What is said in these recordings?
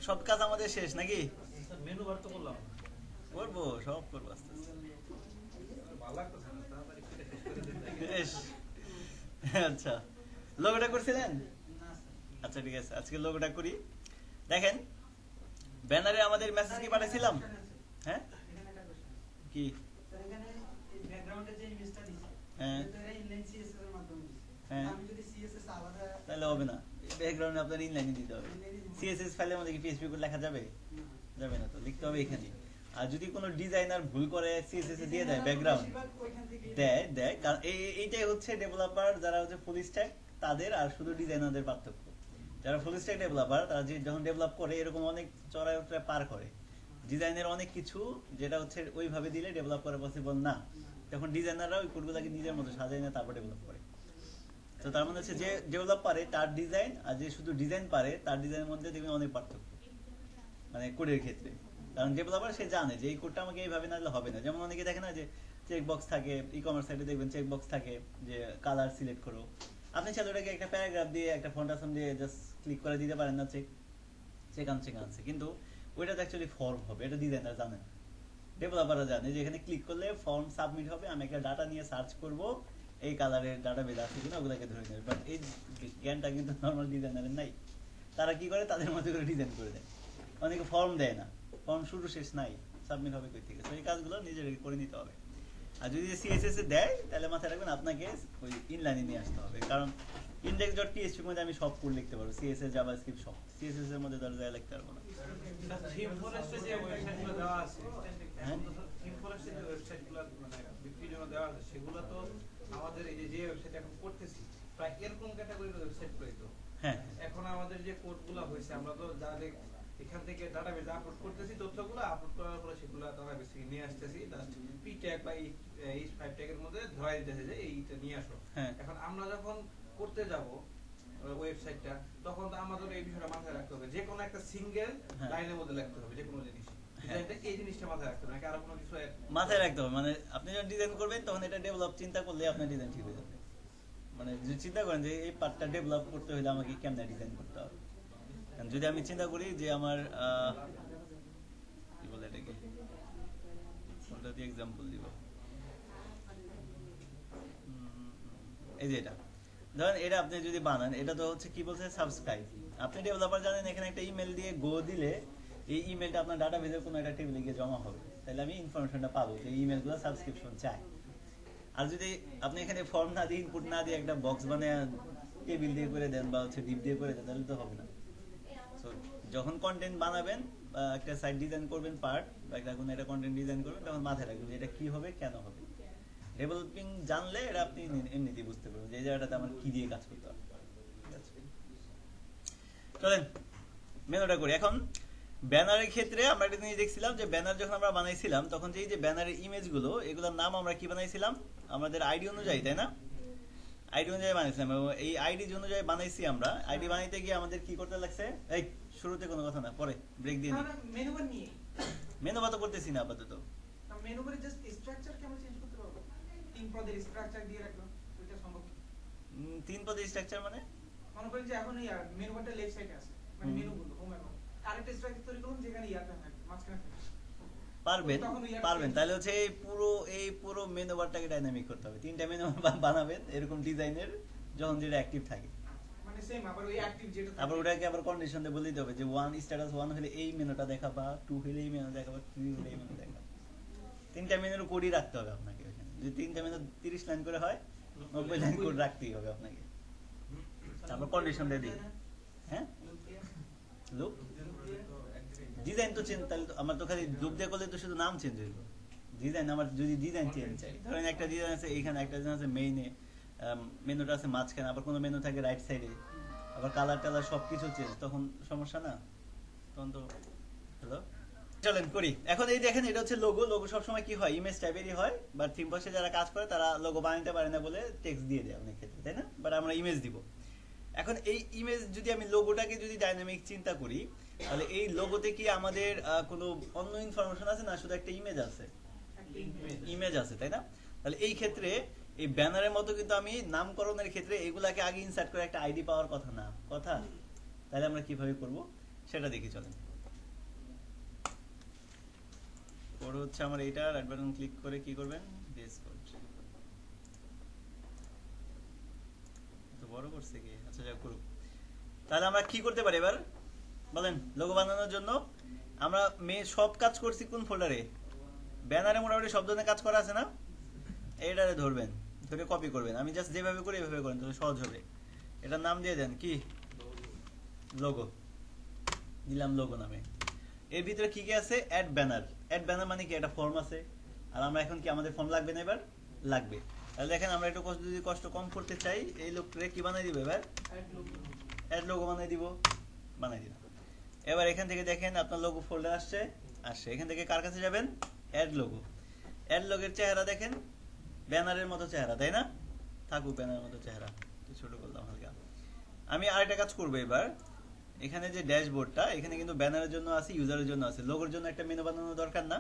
সব কাজ আমাদের শেষ নাকি? মেনু বার তো করলাম, করবো, সব করবো আস্তে আস্তে। ভালো লাগতেছে না, তাড়াতাড়ি কেটে শেষ করে দিন নাকি? বেশ। আচ্ছা, লোগোটা করছিলেন? আচ্ছা ঠিক আছে, আজকে লোগোটা করি। দেখেন, ব্যানারে আমাদের মেসেজ কি পাঠাইছিলাম? হ্যাঁ কি? হ্যাঁ হ্যাঁ, তাহলে হবে না, ব্যাকগ্রাউন্ডে আপনার ইনলাইনে দিতে হবে। সিএসএস ফাইলের মধ্যে কি পিএইচপি কোড লেখা যাবে? যাবে না, তো লিখতে হবে এখানে। আর যদি কোনো ডিজাইনার ভুল করে সিএসএস এ দিয়ে দেয় ব্যাকগ্রাউন্ড, দেয় কারণ এইটাই হচ্ছে ডেভেলপার যারা হচ্ছে ফুল স্ট্যাক তাদের আর শুধু ডিজাইনারদের পার্থক্য। যারা ফুল স্ট্যাক ডেভেলপার তারা যখন ডেভেলপ করে এরকম অনেক চড়াই উতরাই পার করে, ডিজাইনের অনেক কিছু যেটা হচ্ছে ওইভাবে দিলে ডেভেলপ করা পসিবল না, তখন ডিজাইনাররা ওই কোডগুলোকে নিজের মতো সাজায় না তারপর ডেভেলপ করে। তো তার মানে হচ্ছে যে ডেভেলপ পারে তার ডিজাইন আর যে শুধু ডিজাইন পারে তার ডিজাইনের মধ্যে দেখবেন অনেক পার্থক্য, মানে কোডের ক্ষেত্রে। কারণ ডেভেলপার সে জানে যে এই কোডটা আমাকে এইভাবে না দিলে হবে না। যেমন অনেকে দেখে না যে চেক বক্স থাকে, ই কমার্স সাইটে দেখবেন চেক বক্স থাকে যে কালার সিলেক্ট করো, আপনি চাইলে ওটাকে একটা প্যারাগ্রাফ দিয়ে একটা ফন্ট আসাম দিয়ে জাস্ট ক্লিক করে দিতে পারেন না, চেক আনছে, কিন্তু ওইটাতে অ্যাকচুয়ালি ফর্ম হবে, এটা ডিজাইনার জানে না, ডেভেলপাররা জানে যে এখানে ক্লিক করলে ফর্ম সাবমিট হবে, আমি একটা ডাটা নিয়ে সার্চ করব এই কালারের ডাটা বেদ আছে কিনা ওগুলোকে ধরে নেবে। বাট এই জ্ঞানটা কিন্তু নর্মাল ডিজাইনারের নাই। তারা কি করে তাদের মতো করে ডিজাইন করে দেয়, অনেকে ফর্ম দেয় না, ফর্ম শুরু শেষ নাই, সাবমিট হবে কই থেকে। তো এই কাজগুলো নিজের করে নিতে হবে। আর যদি সিএসএস এ দেয় তাহলে মাথায় রাখবেন আপনাকে ওই ইনলাইনে নিয়ে আসতে হবে, কারণ index.php এর মধ্যে আমি সব কোড লিখতে পারবো, সিএসএস জাভাস্ক্রিপ্ট সব, সিএসএস এর মধ্যে দরজা লিখতে পারবো না। থিম ফরেস্টে যে ওয়েবসাইটগুলো দেওয়া আছে, এখন তো থিম ফরেস্টে যে ওয়েবসাইটগুলো মানে বিক্রির জন্য দেওয়া আছে, সেগুলো তো আমাদের এই যে ওয়েবসাইট এখন করতেছি প্রায় এরকম ক্যাটাগরির ওয়েবসাইটগুলোই তো। হ্যাঁ, এখন আমাদের যে কোডগুলো হয়েছে আমরা তো ডাইরেক্ট এখান থেকে ডাটাবেজে আপলোড করতেছি, তথ্যগুলো আপলোড করার পরে সেগুলো ডাটাবেজ থেকে নিয়ে আসতেছি, জাস্ট পি ট্যাগ বা এই 5 ট্যাগের মধ্যে ধরাই দিতেছে যে এইটা নিয়ে আসো। এখন আমরা যখন করতে যাব ওয়েবসাইটটা, তখন তো আমাদের এই বিষয়টা মাথায় রাখতে হবে, যে কোনো একটা সিঙ্গেল লাইনের মধ্যে লিখতে হবে যে কোনো জিনিস, এই জিনিসটা মাথায় রাখতে হবে, নাকি আরো কোনো কিছু মাথায় রাখতে হবে। মানে আপনি যখন ডিজাইন করবেন তখন এটা ডেভেলপ চিন্তা করলে আপনার ডিজাইন ঠিক হয়ে যাবে। মানে যদি চিন্তা করেন যে এই পার্টটা ডেভেলপ করতে হলে আমাকে কেমনে ডিজাইন করতে হবে, যদি আমি চিন্তা করি যে আমার কি বলে এটাকে, কোনটা দিয়ে এক্সাম্পল দিব, এই যে এটা ধরেন, এটা আপনি যদি বানান, এটা তো হচ্ছে কি বলছে সাবস্ক্রাইব, আপনি ডেভেলপার জানেন এখানে একটা ইমেল দিয়ে গো দিলে এই ইমেলটা আপনার ডাটাবেজের কোনো একটা টেবিলে গিয়ে জমা হবে, তাহলে আমি ইনফরমেশনটা পাবো যে এই ইমেলগুলো সাবস্ক্রিপশন চাই। আর যদি আপনি এখানে ফর্ম না দিয়ে ইনপুট না দিয়ে একটা বক্স বানিয়ে টেবিল দিয়ে করে দেন বা হচ্ছে ডিপ দিয়ে করে দেন, তাহলে তো হবে না। সো যখন কন্টেন্ট বানাবেন বা একটা সাইট ডিজাইন করবেন পার্ট বা একটা কোনো একটা কন্টেন্ট ডিজাইন করবেন, তখন মাথায় রাখবেন যে এটা কি হবে কেন হবে। ডেভেলপিং জানলে এটা আপনি এমনিতেই বুঝতে পারবেন যে এই জায়গাটাতে আমার কি দিয়ে কাজ করতে হবে। চলেন মেনুটা করি। এখন ব্যানারের ক্ষেত্রে আমরা একটা জিনিস দেখছিলাম যে ব্যানার যখন আমরা বানাইছিলাম তখন যে এই যে ব্যানারের ইমেজগুলো, এগুলোর নাম আমরা কি বানাইছিলাম আমাদের আইডি অনুযায়ী, তাই না? আইডি অনুযায়ী বানাইছিলাম এবং এই আইডি অনুযায়ী বানাইছি আমরা। আইডি বানাইতে গিয়ে আমাদের কি করতে লাগছে, এই শুরুতে কোনো কথা না, পরে ব্রেক দিয়ে মেনু বার নিয়ে মেনু বার তো করতেছি না আপাতত। মেনু বারে জাস্ট স্ট্রাকচার কেমন চেঞ্জ করতে পারবো? তিন পদের স্ট্রাকচার দিয়ে রাখলাম, এটা সম্ভব? তিন পদের স্ট্রাকচার মানে মনে করেন যে এখন এই মেনু বারটা লেফট সাইডে আছে, মানে মেনু গুলো হোম এবং আরেকটা স্ট্রাকচার তৈরি করলাম যেখানে ইয়াটা থাকবে মাঝখানে থাকবে, পারবেন তাহলে হচ্ছে এই পুরো মেনু বারটাকে ডাইনামিক করতে হবে। তিনটা মেনু বানাবেন এরকম ডিজাইনের, যখন যেটা অ্যাক্টিভ থাকে, মানে সেম আবার ওই অ্যাক্টিভ যেটা থাকে, আবার ওটাকে আবার কন্ডিশন দিয়ে বলে দিতে হবে যে 1 স্ট্যাটাস 1 হলে এই মেনুটা দেখাবা, 2 হলে এই মেনু দেখাবা, 3 হলে এই মেনু দেখাবা। তিনটা মেনুর কোডই রাখতে হবে আপনাকে ওখানে। যদি তিনটা মেনু 30 লাইন করে হয়, 90 লাইন কোড রাখতেই হবে আপনাকে। তারপর কন্ডিশন দিয়ে দিই। হ্যাঁ, লুপ ডিজাইন তো চেঞ্জ, তাহলে আমার তো খালি লুপ দিয়ে করলে তো শুধু নাম চেঞ্জ হইল। ডিজাইন আমার যদি ডিজাইন চেঞ্জ চাই, ধরেন একটা ডিজাইন আছে এইখানে, একটা ডিজাইন আছে মেইনে, মেনুটা আছে মাঝখানে, আবার কোনো মেনু থাকে রাইট সাইডে, আবার কালার টালার সবকিছু চেঞ্জ, তখন সমস্যা না? তখন তো হ্যালো, চলেন করি। এখন এই দেখেন এটা হচ্ছে লোগো। লোগো সবসময় কি হয়, ইমেজ টাইপেরই হয়, বাট থিম বক্সে যারা কাজ করে তারা লোগো বানাতে পারে না বলে টেক্সট দিয়ে দেয় অনেক ক্ষেত্রে, তাই না? বাট আমরা ইমেজ দিব। এখন এই ইমেজ যদি আমি লোগোটাকে যদি ডাইনামিক চিন্তা করি, তাহলে এই লোগোতে কি আমাদের কোনো অন্য ইনফরমেশন আছে না, শুধু একটা ইমেজ আছে? ইমেজ আছে, তাই না? তাহলে এই ক্ষেত্রে এই ব্যানারের মতো কিন্তু আমি নামকরণের ক্ষেত্রে এগুলাকে আগে ইনসার্ট করে একটা আইডি পাওয়ার কথা না, কথা। তাহলে আমরা কিভাবে করব সেটা দেখি, চলেন। কোড হচ্ছে আমার এইটা, রাইট বাটন ক্লিক করে কি করবেন, VS কোড। তো বড় করছে কি, আচ্ছা যা করুক। তাহলে আমরা কি করতে পারি এবার বলেন? লোগো বানানোর জন্য আমরা সব কাজ করছি কোন ফোল্ডারে? ব্যানারে মোটামুটি সব ধরনের কাজ করা আছে না? এইটারে ধরবেন, ধরে কপি করবেন। আমি জাস্ট যেভাবে করি এভাবে করেন, তাহলে সহজ হবে। এটার নাম দিয়ে দেন কি, লোগো দিলাম, লোগো নামে। এর ভিতরে কি কি আছে? Add banner. অ্যাড ব্যানার মানে কি, একটা ফর্ম আছে। আর আমরা এখন কি, আমাদের ফর্ম লাগবে না এবার? লাগবে। তাহলে দেখেন আমরা একটু যদি কষ্ট কম করতে চাই, এই লোকটারে কি বানাই দিব এবার? অ্যাড লোগো বানাই দিব, বানাই দিলাম। এবার এখান থেকে দেখেন আপনার লোগো ফোল্ডার আসছে, এখান থেকে কার কাছে যাবেন? Add logo. অ্যাড লোগোর চেহারা দেখেন ব্যানারের মতো চেহারা, তাই না? থাকুক ব্যানারের মতো চেহারা, ছোট করলাম হালকা। আমি আরেকটা কাজ করবো এবার। এখানে যে ড্যাশবোর্ডটা, এখানে কিন্তু ব্যানারের জন্য আছে, ইউজারের জন্য আছে। লোগোর জন্য একটা মেনু বানানো দরকার না,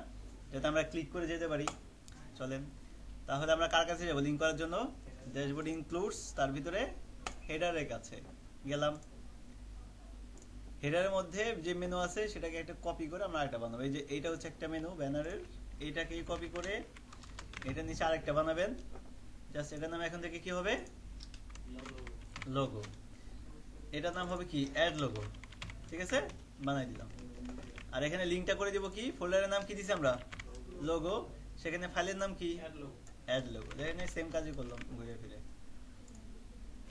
যাতে আমরা ক্লিক করে যেতে পারি। চলেন তাহলে আমরা কার কাছে যাবো লিঙ্ক করার জন্য? ড্যাশবোর্ড ইনক্লুডস, তার ভিতরে হেডারের কাছে গেলাম। হেডারের মধ্যে যে মেনু আছে সেটাকে একটা কপি করে আমরা আরেকটা বানাবো। এই যে এইটা হচ্ছে একটা মেনু ব্যানারের, এইটাকে কপি করে এটা নিচে আরেকটা বানাবেন। জাস্ট এটার নাম এখন থেকে কি হবে? লোগো। এটার নাম হবে কি? Add logo. ঠিক আছে, বানাই দিলাম। আর এখানে লিঙ্কটা করে দিব কি, ফোল্ডারের নাম কি দিছি আমরা? লোগো। সেখানে ফাইলের নাম কি? Add logo. দেখেন সেম কাজই করলাম ঘুরে ফিরে।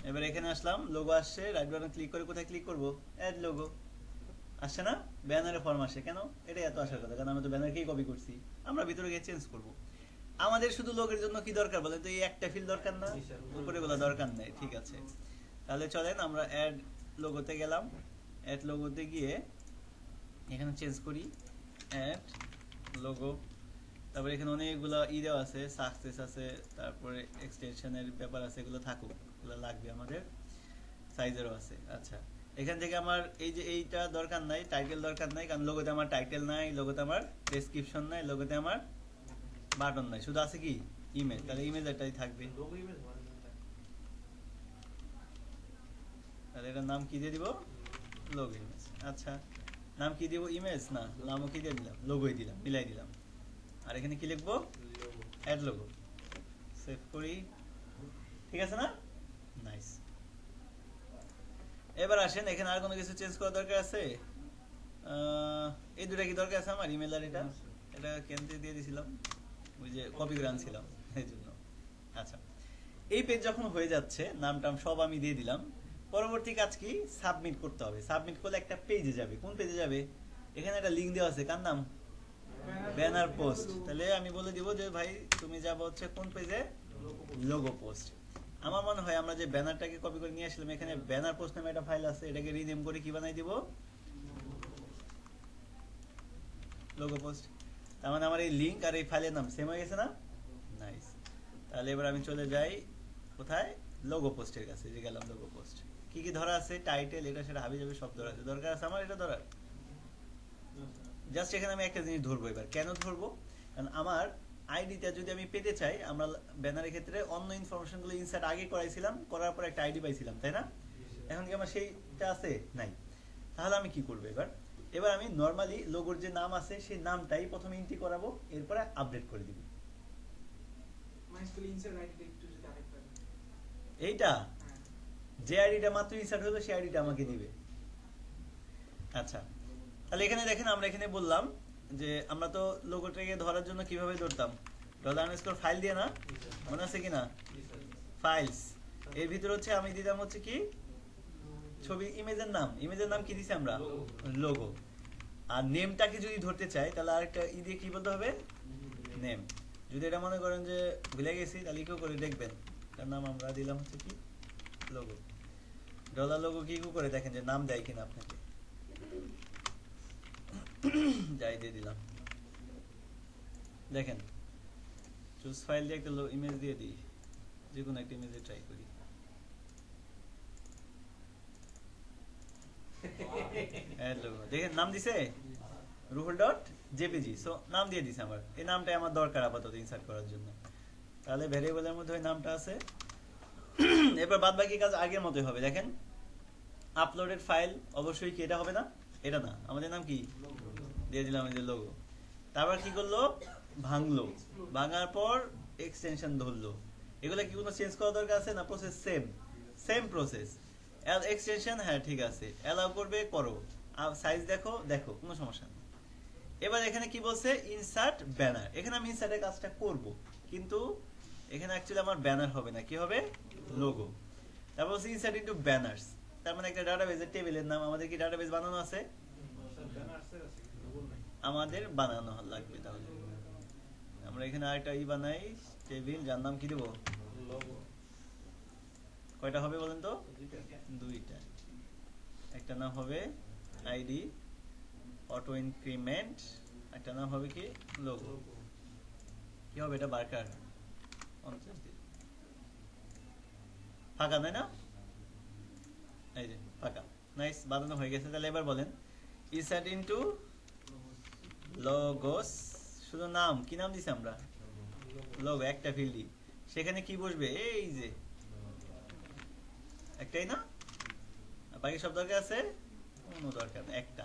এবার এখানে আসলাম, লোগো আসছে, রাইট বাটন ক্লিক করে কোথায় ক্লিক করব? Add logo. আসছে না? ব্যানারে ফর্ম আসে কেন? এটা এত আসার কথা, কারণ আমরা তো ব্যানারকেই কপি করছি। আমরা ভিতরে গিয়ে চেঞ্জ করব। আমাদের শুধু লোগোর জন্য কি দরকার বলেন তো? এই একটা ফিল দরকার না, উপরে গুলো দরকার নেই। ঠিক আছে, তাহলে চলেন আমরা অ্যাড লোগোতে গেলাম। অ্যাড লোগোতে গিয়ে এখানে চেঞ্জ করি অ্যাড লোগো। তারপরে এখানে অনেকগুলো দেওয়া আছে, সাকসেস আছে, তারপরে এক্সটেনশনের ব্যাপার আছে, এগুলো থাকুক, এগুলো লাগবে আমাদের। সাইজেরও আছে। আচ্ছা, এখান থেকে আমার এই যে এইটা দরকার নাই, টাইটেল দরকার নাই, কারণ লোগোতে আমার টাইটেল নাই, লোগোতে আমার ডেসক্রিপশন নাই, লোগোতে আমার বাটন নাই, শুধু আছে কি ইমেজ। তাহলে ইমেজ এটাই থাকবে। তাহলে এটার নাম কি দিয়ে দিব? Logo image. আচ্ছা, নাম কি দিব? ইমেজ না, নামও কি দিয়ে দিলাম? লোগোই দিলাম, মিলাই দিলাম। আর এখানে কি লিখবো? Add logo. সেভ করি। ঠিক আছে না? নাইস। এবার আসেন, এখানে আর কোনো কিছু চেঞ্জ করার দরকার আছে? এই দুটা কি দরকার আছে আমার? ইমেল আর এটা কেন্দ্রে দিয়ে দিয়েছিলাম, ওই যে কপি করে আনছিলাম, এই জন্য। আচ্ছা, এই পেজ যখন হয়ে যাচ্ছে, নাম টাম সব আমি দিয়ে দিলাম। পরবর্তী কাজ কি? সাবমিট করতে হবে। সাবমিট করলে একটা পেজে যাবে। কোন পেজে যাবে? এখানে একটা লিঙ্ক দেওয়া আছে, কার নাম? Banner post. তাহলে আমি বলে দিব যে ভাই তুমি যাবো হচ্ছে কোন পেজে? Logo post. আমার মনে হয় আমরা যে ব্যানারটাকে কপি করে নিয়ে আসলাম, এখানে ব্যানার পোস্ট নামে একটা ফাইল আছে, এটাকে রিনেম করে কি বানাই দিব? Logo post. তার মানে আমার এই লিঙ্ক আর এই ফাইলের নাম সেম হয়ে গেছে না? নাইস। তাহলে এবার আমি চলে যাই কোথায়? লোগো পোস্টের কাছে। যে গেলাম লোগো পোস্ট। কি কি ধরা আছে? টাইটেল, এটা সেটা হাবি যাবে সব ধরা আছে। দরকার আছে আমার এটা ধরার? জাস্ট এখানে আমি একটা জিনিস ধরবো। এবার কেন ধরবো? কারণ আমার আইডিটা যদি আমি পেতে চাই, আমরা ব্যানারের ক্ষেত্রে অন্য ইনফরমেশন গুলো ইনসার্ট আগে করাইছিলাম, করার পর একটা আইডি পাইছিলাম, তাই না? এখন কি আমার সেইটা আছে? নাই। তাহলে আমি কি করবো এবার? এবার আমি নর্মালি লোগোর যে নাম আছে সেই নামটাই প্রথমে এন্ট্রি করাবো, এরপরে আপডেট করে দিব। এইটা যে আইডিটা মাত্র ইনসার্ট হলো সেই আইডিটা আমাকে দিবে। আচ্ছা, তাহলে এখানে দেখেন আমরা এখানে বললাম যে আমরা তো লোগোটাকে ধরার জন্য কিভাবে ধরতাম? $ফাইল দিয়ে না? মনে আছে কিনা? ফাইলস। এর ভিতরে হচ্ছে আমি দিতাম হচ্ছে কি ছবি, ইমেজের নাম। ইমেজের নাম কি দিছি আমরা? লোগো। আর নেমটাকে যদি ধরতে চাই তাহলে আরেকটা দিয়ে কি বলতে হবে? নেম। যদি এটা মনে করেন যে ভুলে গেছি, তাহলে কেউ করে দেখবেন, তার নাম আমরা দিলাম হচ্ছে কি লোগো। $লোগো কি করে দেখেন যে নাম দেয় কিনা আপনাকে। যাই দিয়ে দিলাম, দেখেন চুজ ফাইল দিয়ে একটা ইমেজ দিয়ে দিই, যে কোনো একটা ইমেজে ট্রাই করি। দেখেন নাম দিছে ruhul.jpg। সো নাম দিয়ে দিছে আমার। এই নামটাই আমার দরকার আপাতত ইনসার্ট করার জন্য। তাহলে ভ্যারিয়েবলের মধ্যে ওই নামটা আছে। এবার বাদ বাকি কাজ আগের মতোই হবে। দেখেন আপলোডেড ফাইল অবশ্যই কি এটা হবে না? এটা না, আমাদের নাম কি দিয়ে দিলাম? এই যে লোগো। তারপর কি করলো, ভাঙলো, ভাঙার পর এক্সটেনশন ধরলো। এগুলো কি কোনো চেঞ্জ করা দরকার আছে না? Process same, same process. Extension হ্যাঁ ঠিক আছে, অ্যালাউ করবে করো, সাইজ দেখো দেখো, কোনো সমস্যা নেই। এবার এখানে কি বলছে, ইনসার্ট ব্যানার। এখানে আমি ইনসার্টের কাজটা করব, কিন্তু এখানে অ্যাকচুয়ালি আমার ব্যানার হবে না, কি হবে, লোগো। তারপর হচ্ছে ইনসার্ট ইনটু ব্যানার্স, তার মানে একটা ডাটাবেজের টেবিলের নাম। আমাদের কি ডাটাবেজ বানানো আছে? আমাদের বানানো লাগবে। তাহলে আমরা এখানে আরেকটা বানাই, টেবিল, যার নাম কি দেবো, কয়টা হবে বলেন তো? দুইটা। একটা নাম হবে আইডি অটো ইনক্রিমেন্ট, একটা নাম হবে কি, লোগো। কি হবে এটা, বার্কার 50 দিন ফাঁকা, তাই না? এই যে ফাঁকা, নাইস, বানানো হয়ে গেছে। তাহলে এবার বলেন ইনসার্ট ইনটু লোগোস, শুধু নাম, কি নাম দিছি আমরা, লোগো, একটা ফিল্ডই। সেখানে কি বসবে, এই যে একটাই না, বাকি সব দরকার আছে, কোনো দরকার নেই, একটা।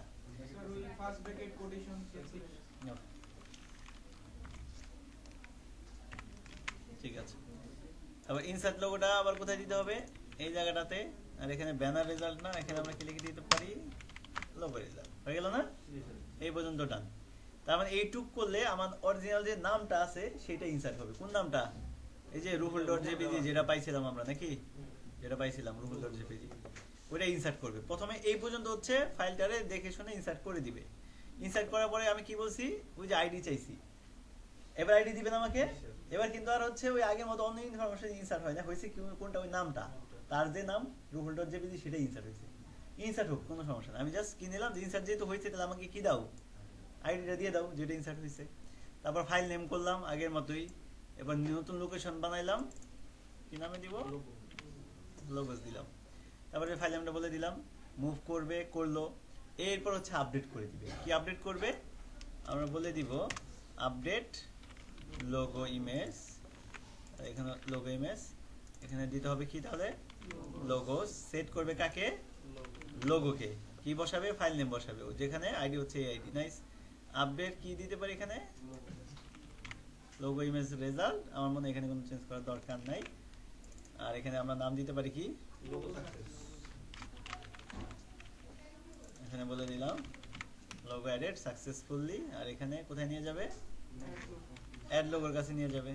স্যার ওই ফার্স্ট ব্র্যাকেট কোটেশন ঠিক আছে। তারপর ইনসার্ট লোগোটা আবার কোথায় দিতে হবে, এই জায়গাটাতে। আর এখানে ব্যানার রেজাল্ট না, এখানে আমরা কি লিখে দিতে পারি, লোগো রেজাল্ট। হয়ে গেল না? এই পর্যন্ত ডান। তার মানে এইটুক করলে আমার অরিজিনাল যে নামটা আছে সেটা ইনসার্ট হবে। কোন নামটা, এই যে রুহুল ডট জেপিজি যেটা পাইছিলাম আমরা, নাকি যেটা পাইছিলাম রুহুল ডট জেপিজি, ওইটা ইনসার্ট করবে। প্রথমে এই পর্যন্ত হচ্ছে ফাইলটারে দেখে শুনে ইনসার্ট করে দিবে। ইনসার্ট করার পরে আমি কি বলছি, ওই যে আইডি চাইছি, এবার আইডি দিবেন আমাকে। এবার কিন্তু আর হচ্ছে ওই আগের মতো অন্য ইনফরমেশন ইনসার্ট হয় না, হয়েছে কি, কোনটা, ওই নামটা, তার যে নাম রুহুল ডট জেপিজি সেটা ইনসার্ট হয়েছে। ইনসার্ট হোক, কোনো সমস্যা না। আমি জাস্ট কি নিলাম, যে ইনসার্ট যেহেতু হয়েছে তাহলে আমাকে কি দাও, আইডিটা দিয়ে দাও যেটা ইনসার্ট হয়েছে। তারপর ফাইল নেম করলাম আগের মতোই। এবার নতুন লোকেশন বানাইলাম, কি নামে দিব, লোগোস দিলাম। তারপরে ফাইল নেমটা বলে দিলাম, মুভ করবে, করলো। এরপর হচ্ছে আপডেট করে দিবে। কি আপডেট করবে, আমরা বলে দিব আপডেট লোগো ইমেজ। এখানে লোগো ইমেজ, এখানে দিতে হবে কি, তাহলে লোগোস। সেট করবে কাকে, লোগোকে। কি বসাবে, ফাইল নেম বসাবে, যেখানে আইডি হচ্ছে এই আইডি। নাইস। আপডেট কি দিতে পারি এখানে, লোগো ইমেজ রেজাল্ট। আমার মনে হয় এখানে কোনো চেঞ্জ করার দরকার নাই। আর এখানে আমরা নাম দিতে পারি কি, এখানে বলে দিলাম লোগো অ্যাডেড সাকসেসফুলি। আর এখানে কোথায় নিয়ে যাবে, অ্যাড লোগোর কাছে নিয়ে যাবে,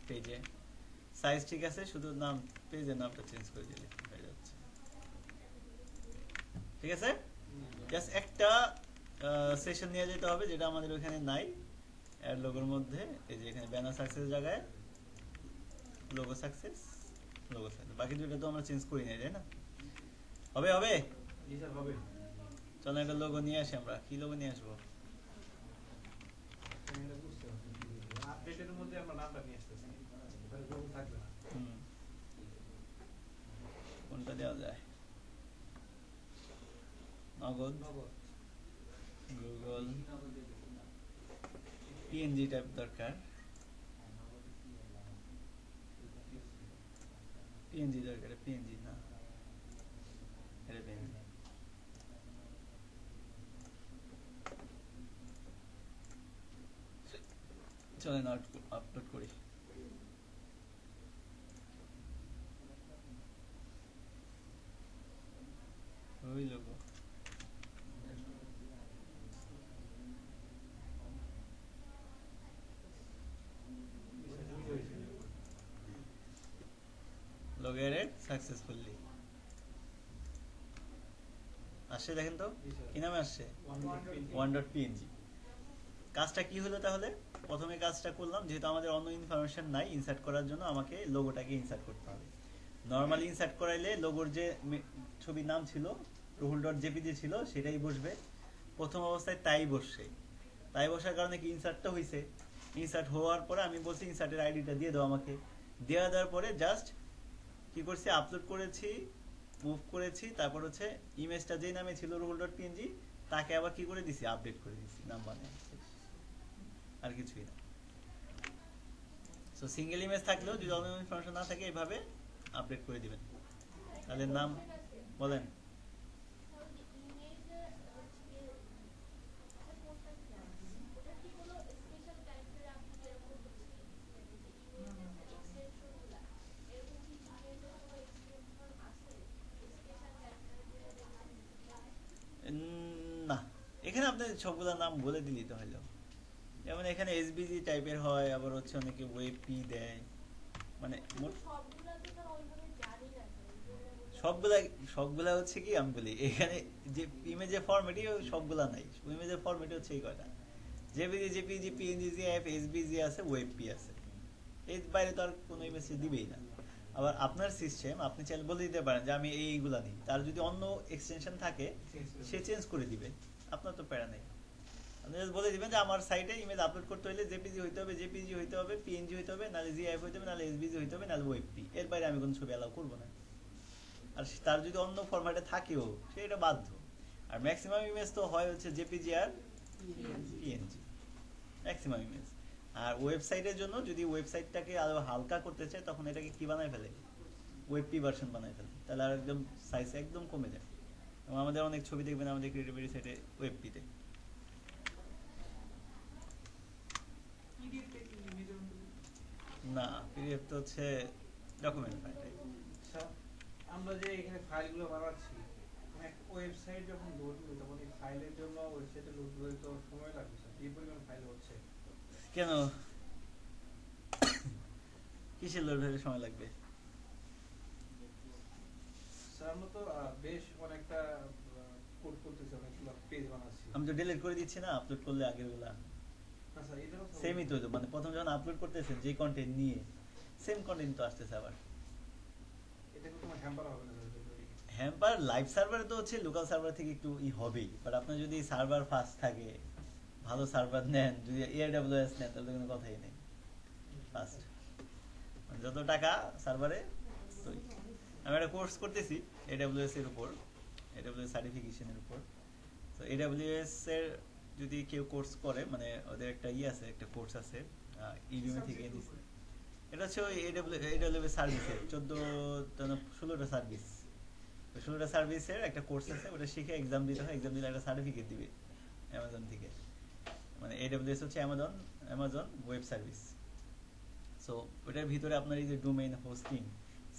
পেজে। সাইজ ঠিক আছে, শুধু নাম, পেজের নামটা চেঞ্জ করে দিলে হয়ে যাচ্ছে। ঠিক আছে, জাস্ট একটা সেশন নিয়ে যেতে হবে যেটা আমাদের ওখানে নাই অ্যাড লোগোর মধ্যে। এই যে এখানে ব্যানার সাকসেস জায়গায় লোগো সাকসেস, লোগো সাকসেস। বাকি দুটো তো আমরা চেঞ্জ করি নাই, তাই না? হবে হবে, হবে। চলো একটা লোগো নিয়ে আসি আমরা। কি লোগো নিয়ে আসবো, আপডেটের মধ্যে আমরা নামটা নিয়ে আসতেছি, ওখানে লোগো থাকবে না। কোনটা দেওয়া যায়, নগদ, গুগল, পিএনজি টাইপ দরকার, পিএনজি দরকার, পিএনজি না, এটা পিএনজি। চলেন আপলোড করি। ওই লোগো, লোগো এড সাকসেসফুলি আসছে, দেখেন তো কি নামে আসছে, one.png। কাজটা কি হলো তাহলে, প্রথমে কাজটা করলাম, যেহেতু আমাদের অন্য ইনফরমেশন নাই, ইনসার্ট করার জন্য আমাকে লোগোটাকে ইনসার্ট করতে হবে। নরমালি ইনসার্ট করাইলে লোগোর যে ছবির নাম ছিল রুহুল ডট জেপিজি ছিল সেটাই বসবে প্রথম অবস্থায়, তাই বসছে। তাই বসার কারণে কি ইনসার্টটা হয়েছে। ইনসার্ট হওয়ার পরে আমি বলছি ইনসার্টের আইডিটা দিয়ে দাও আমাকে। দেওয়ার পরে জাস্ট কি করছি, আপলোড করেছি, মুভ করেছি, তারপর হচ্ছে ইমেজটা যে নামে ছিল রুহুল ডট পিএনজি তাকে আবার কি করে দিছি, আপডেট করে দিছি, নাম বানিয়ে। আর কিছুই না। সো সিঙ্গেল ইমেজ থাকলেও যদি অন্য ইনফরমেশন না থাকে এভাবে আপডেট করে দিবেন। তাহলে নাম বলেন, সবগুলা নাম বলে দিলি তো হলো। যেমন এখানে এসবিজি টাইপের হয়, আবার হচ্ছে অনেকে ওয়েব পি দেয়, মানে সবগুলা সবগুলা হচ্ছে কি আমি বলি এখানে যে ইমেজের ফরম্যাটই সবগুলা নাই, ইমেজের ফরম্যাটই হচ্ছে এই কয়টা, JPG JPG PNG GF SBG আছে, ওয়েব পি আছে, এর বাইরে তো আর কোনো ইমেজ দিবেই না। আবার আপনার সিস্টেম আপনি চাইলে বলে দিতে পারেন যে আমি এইগুলা নিই, তার যদি অন্য এক্সটেনশন থাকে সে চেঞ্জ করে দিবে, আপনার তো প্যারা নেই। আপনি বলে দিবেন যে আমার সাইটে ইমেজ আপলোড করতে হলে জেপিজি হইতে হবে, জেপিজি হইতে হবে, পিএনজি হইতে হবে, নাহলে জিআইএফ হইতে হবে, নাহলে এসবিজি হইতে হবে, নাহলে ওয়েব পি, এর বাইরে আমি কোনো ছবি অ্যালাউ করবো না। আর তার যদি অন্য ফরম্যাটে থাকেও সে এটা বাধ্য। আর ম্যাক্সিমাম ইমেজ তো হয় হচ্ছে জেপিজি আর পিএনজি ম্যাক্সিমাম ইমেজ। আর ওয়েবসাইটের জন্য যদি ওয়েবসাইটটাকে আরো হালকা করতে চায় তখন এটাকে কি বানায় ফেলে, ওয়েবপি ভার্সন বানায় ফেলে, তাহলে আর একদম সাইজ একদম কমে যায়। এবং আমাদের অনেক ছবি দেখবেন আমাদের ক্রিয়েটিভিটি সাইটে ওয়েবপিতে। না, পিডিএফ তো হচ্ছে ডকুমেন্ট ফাইল। আমরা যে এখানে ফাইলগুলো বানাচ্ছি, ওয়েবসাইট যখন লোড হবে তখন এই ফাইলের জন্য ওয়েবসাইটে লোড হতে তো সময় লাগবে স্যার, এই পরিমাণ ফাইল হচ্ছে কেন, কিসের লোড হতে সময় লাগবে? স্যার আমরা তো বেশ অনেকটা কোড করতেছি, অনেকগুলো পেজ বানাচ্ছি। আমি তো ডিলিট করে দিচ্ছি না আপলোড করলে আগেরগুলা। না স্যার এটাও সেমই তো, মানে প্রথম যখন আপলোড করতেছেন যে কন্টেন্ট নিয়ে সেম কন্টেন্ট তো আসতেছে আবার। এটা কোনো হ্যাম্পার হবে না স্যার? হ্যাম্পার লাইভ সার্ভারে তো হচ্ছে লোকাল সার্ভার থেকে একটু হবেই, বাট আপনার যদি সার্ভার ফাস্ট থাকে, ভালো সার্ভার নেন, যদি এআরডব্লিউএস নেন তাহলে কোনো কথাই নেই, ফাস্ট যত টাকা সার্ভারে। আমি একটা কোর্স করতেছি এডব্লিউএস এর উপর, এডব্লিউএস সার্টিফিকেশনের উপর। তো এডব্লিউএস এর যদি কেউ কোর্স করে, মানে ওদের একটা আছে, একটা কোর্স আছে ইউডিমি থেকে নিছে। এটা হচ্ছে ওই এডব্লিউএস সার্ভিসের 16টা সার্ভিস, 16টা সার্ভিসের একটা কোর্স আছে, ওটা শিখে এক্সাম দিতে হয়, এক্সাম দিলে একটা সার্টিফিকেট দিবে অ্যামাজন থেকে। মানে এডব্লিউএস হচ্ছে অ্যামাজন ওয়েব সার্ভিস। সো ওটার ভিতরে আপনার এই যে ডোমেইন হোস্টিং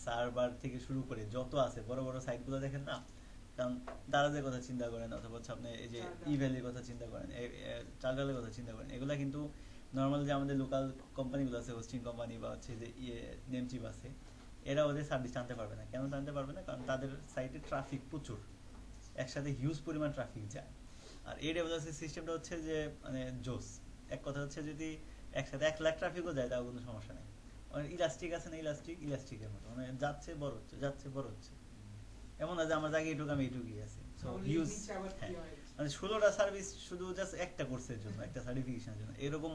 সার্ভার থেকে শুরু করে যত আছে, বড় বড় সাইটগুলো দেখেন না, কারণ দারাজের কথা চিন্তা করেন, অথবা হচ্ছে আপনি এই যে ইভ্যালির কথা চিন্তা করেন, চার্জারের কথা চিন্তা করেন, এগুলা কিন্তু নর্মাল যে আমাদের লোকাল কোম্পানিগুলো আছে, হোস্টিং কোম্পানি বা হচ্ছে যে নেমচিপ আছে, এরা ওদের সার্ভিস টানতে পারবে না। কেন টানতে পারবে না? কারণ তাদের সাইটে ট্রাফিক প্রচুর, একসাথে হিউজ পরিমাণ ট্রাফিক যায়। আর এডব্লিউএস এর সিস্টেমটা হচ্ছে যে মানে জোস, এক কথা হচ্ছে যদি একসাথে 1 লাখ ট্রাফিকও যায় তাও কোনো সমস্যা নেই। ইলাস্টিক আছে না, ইলাস্টিকের মতো, মানে যাচ্ছে বড় হচ্ছে, যাচ্ছে বড় হচ্ছে, এমন না যে আমার জায়গায় এইটুকু আমি এইটুকুই আছে। সো হিউজ, মানে 16টা সার্ভিস শুধু জাস্ট একটা কোর্সের জন্য, একটা সার্টিফিকেশনের জন্য, এরকম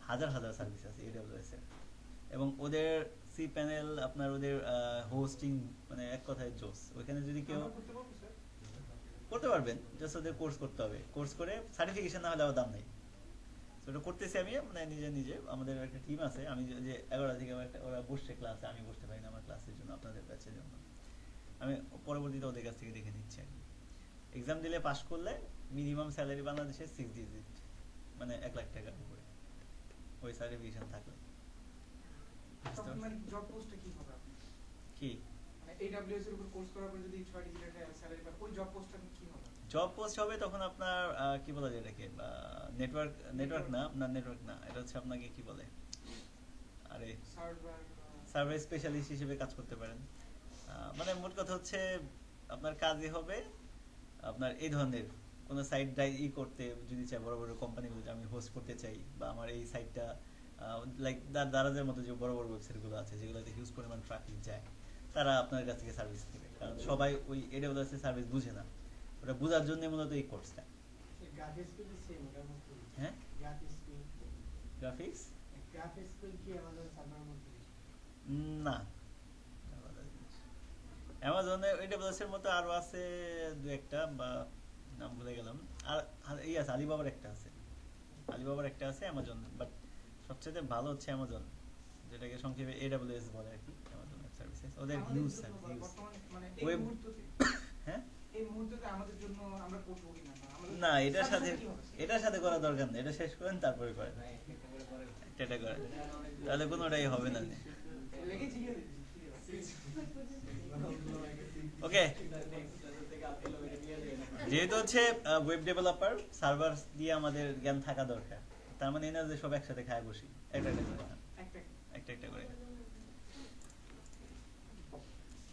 হাজার হাজার সার্ভিস আছে এডব্লিউএস এর। এবং ওদের সি প্যানেল, আপনার ওদের হোস্টিং, মানে এক কথায় জোস। ওইখানে যদি কেউ করতে পারবেন, জাস্ট ওদের কোর্স করতে হবে, কোর্স করে সার্টিফিকেশন না হলে আবার দাম নেই। তো ওটা করতেছি আমি, মানে নিজে আমাদের একটা টিম আছে, আমি যে 11টা থেকে ওরা বসছে ক্লাসে, আমি বসতে পারি না আমার ক্লাসের জন্য, আপনাদের ব্যাচের জন্য। আমি পরবর্তীতে ওদের কাছ থেকে দেখে নিচ্ছি আর কি। এক্সাম দিলে পাস করলে মিনিমাম স্যালারি বাংলাদেশে 6 ডিজিট, মানে 1 লাখ টাকার উপরে ওই সার্টিফিকেশন থাকলে। জব পোস্টে কি হবে আপনি? কি মানে AWS এর উপর কোর্স করার পর যদি 6 ডিজিটের স্যালারি পান, ওই জব পোস্টটা কি হবে? জব পোস্ট হবে তখন আপনার কি বলা যায় এটাকে, নেটওয়ার্ক না, এটা হচ্ছে আপনাকে কি বলে, আরে সার্ভার স্পেশালিস্ট হিসেবে কাজ করতে পারেন। মানে মোট কথা হচ্ছে আপনার কাজই হবে আপনার এই ধরনের কোন সাইট করতে, যদি চাই বড় বড় কোম্পানিগুলো আমি হোস্ট করতে চাই, বা আমার এই সাইটটা লাইক দারাজের মতো যে বড় বড় ওয়েবসাইট গুলো আছে যেগুলোতে হিউজ পরিমাণ ট্রাফিক যায়, তারা আপনার কাছ থেকে সার্ভিস নেবে। কারণ সবাই ওই এডব্লিউএস এর সার্ভিস বুঝে না, ওটা বোঝার জন্য মূলত এই কোর্সটা। হ্যাঁ, গ্রাফিক্স না, অ্যামাজনে এডব্লিউএস এর মতো আরো আছে দু একটা, বা নাম ভুলে গেলাম। আর এই আছে আলিবাবার একটা আছে, অ্যামাজন, বাট সবচেয়ে ভালো হচ্ছে অ্যামাজন, যেটাকে সংক্ষেপে AWS বলে আর কি, অ্যামাজন ওয়েব সার্ভিসেস। ওদের হিউজ সার্ভিস, মানে এই ওয়েব, মুহূর্তে হ্যাঁ এই মুহূর্তে আমাদের জন্য আমরা করব কি না? না, এটার সাথে করা দরকার নেই, এটা শেষ করেন তারপরে করেন, এটা করেন, তাহলে কোনোটাই হবে না। ওকে, যেহেতু যেহেতু হচ্ছে ওয়েব ডেভেলপার, সার্ভার দিয়ে আমাদের জ্ঞান থাকা দরকার। তার মানে এই না যে সব একসাথে খায় বসি, একটা একটা করে খান। একটা একটা করে খান।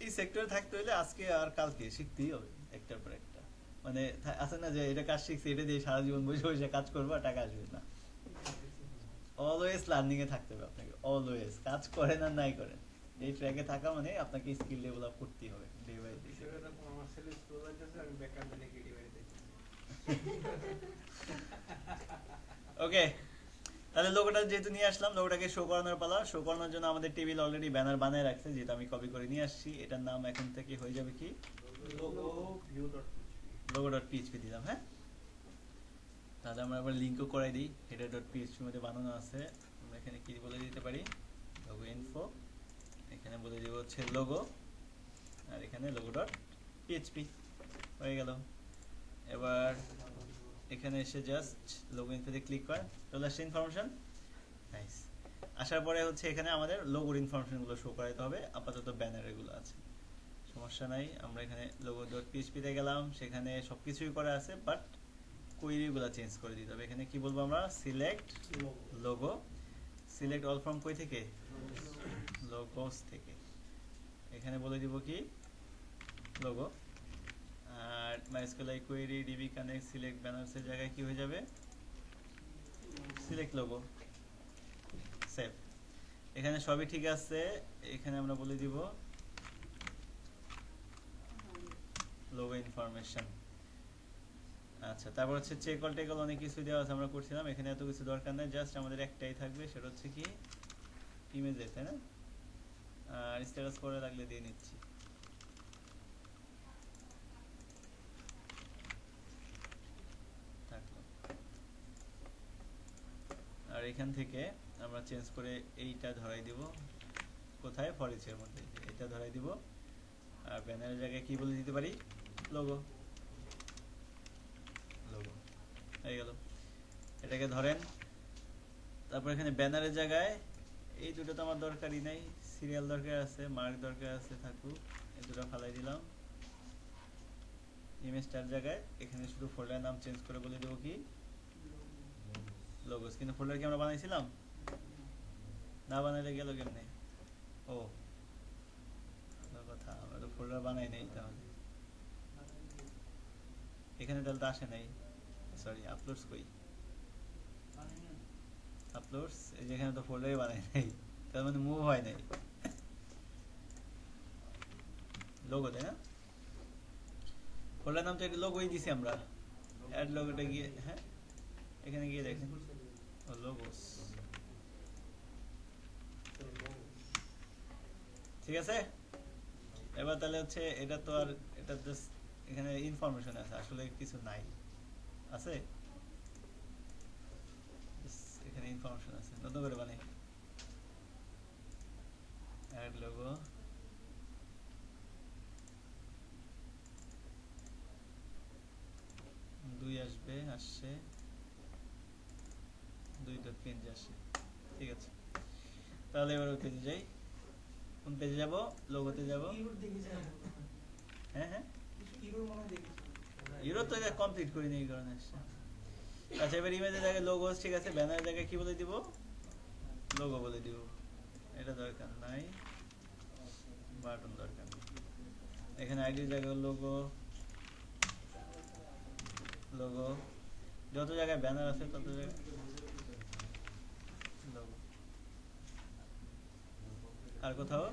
এই সেক্টরে থাকতে হলে আজকে আর কালকে শিখতেই হবে একটার পর একটা। মানে আছে না যে এটা কাজ শিখছি, এটা দিয়ে সারা জীবন বসে বসে কাজ করবো আর টাকা আসবে না। অলওয়েজ লার্নিং এ থাকতে হবে আপনাকে, অলওয়েজ। কাজ করেন আর নাই করেন, এই ট্র্যাকে থাকা মানে আপনাকে স্কিল ডেভেলপ করতেই হবে ডে বাই ডে। আমার ছেলে স্কুল যাইতেছে, আমি বেকার দিনে কেটে বেরিয়ে যাইতেছি। ওকে, তাহলে লোগোটা যেহেতু নিয়ে আসলাম, লোগোটাকে শো করানোর পালা। শো করানোর জন্য আমাদের টেবিল অলরেডি ব্যানার বানিয়ে রাখছে, যেটা আমি কপি করে নিয়ে আসছি। এটার নাম এখন থেকে হয়ে যাবে কি, logo.php দিলাম। হ্যাঁ, তাহলে আমরা আবার লিংকও করাই দিই। header.php মধ্যে বানানো আছে। আমরা এখানে কি বলে দিতে পারি, logo info, এখানে বলে দিব হচ্ছে লোগো, আর এখানে logo.php হয়ে গেল। এবার এখানে এসে জাস্ট লোগো ইনফোতে ক্লিক করে চলে আসছে ইনফরমেশন। নাইস। আসার পরে হচ্ছে এখানে আমাদের লোগোর ইনফরমেশন গুলো শো করাতে হবে। আপাতত ব্যানার এগুলো আছে, সমস্যা নাই। আমরা এখানে logo.php তে গেলাম, সেখানে সবকিছুই করা আছে, বাট কোয়েরি গুলো চেঞ্জ করে দিতে হবে। এখানে কি বলবো আমরা, select logo, select all from কই থেকে, লোগোস থেকে। এখানে বলে দিব কি লোগো, আর MySQL query DB connect select banners এর জায়গায় কি হয়ে যাবে, সিলেক্ট লোগো। সেভ। এখানে সবই ঠিক আছে। এখানে আমরা বলে দিব লোগো ইনফরমেশন। আচ্ছা, তারপর হচ্ছে চেক অল টেক অল অনেক কিছু দেওয়া আছে, আমরা করছিলাম। এখানে এত কিছু দরকার নেই, জাস্ট আমাদের একটাই থাকবে, সেটা হচ্ছে কি ইমেজের, তাই না? আর স্ট্যাটাস করে লাগলে দিয়ে নিচ্ছি। আর এখান থেকে আমরা চেঞ্জ করে এইটা ধরাই দিব কোথায়, ফর ইচের মধ্যে এটা ধরাই দিব। আর ব্যানারের জায়গায় কি বলে দিতে পারি, লোগো। লোগো হয়ে গেল। এটাকে ধরেন। তারপর এখানে ব্যানারের জায়গায় এই দুটো তো আমার দরকারই নাই, সিরিয়াল দরকার আছে, মার্ক দরকার আছে, থাকুক। এই দুটো ফালাই দিলাম। ইমেজটার জায়গায় এখানে শুধু ফোল্ডার নাম চেঞ্জ করে বলে দেবো কি লোগোস। কিন্তু ফোল্ডার কি আমরা বানাইছিলাম? না বানাইলে গেল কেমনে? ও কথা, আমরা তো ফোল্ডার বানাই নাই। তাহলে এখানে তাহলে তো আসে নাই, সরি আপলোডস কই, আপলোডস এই যে এখানে তো ফোল্ডারই বানাই নাই, তার মানে মুভ হয় নাই লোগো, তাই না? ফোল্ডার নাম তো এটা লোগোই দিছি আমরা। অ্যাড লোগোটা গিয়ে, হ্যাঁ এখানে গিয়ে দেখেন লোগোস, ঠিক আছে। এবার তাহলে হচ্ছে এটা তো আর এটা জাস্ট এখানে ইনফরমেশন আছে, আসলে কিছু নাই, আছে এখানে ইনফরমেশন আছে। নতুন করে বানাই অ্যাড লোগো, দুই আসবে, আসছে 2.png আসছে, ঠিক আছে। তাহলে এবার পেজে যাই। কোন পেজে যাব? লোগোতে যাব। হ্যাঁ হ্যাঁ, ইউরো তো এটা কমপ্লিট করিনি এই কারণে আসছে। আচ্ছা, এবার ইমেজের জায়গায় লোগো, ঠিক আছে। ব্যানারের জায়গায় কি বলে দিব, লোগো বলে দিব। এটা দরকার নাই, বাটন দরকার নেই। এখানে আইডির জায়গায় লোগো, লোগো যত জায়গায় ব্যানার আছে তত জায়গায় লোগো। আর কোথাও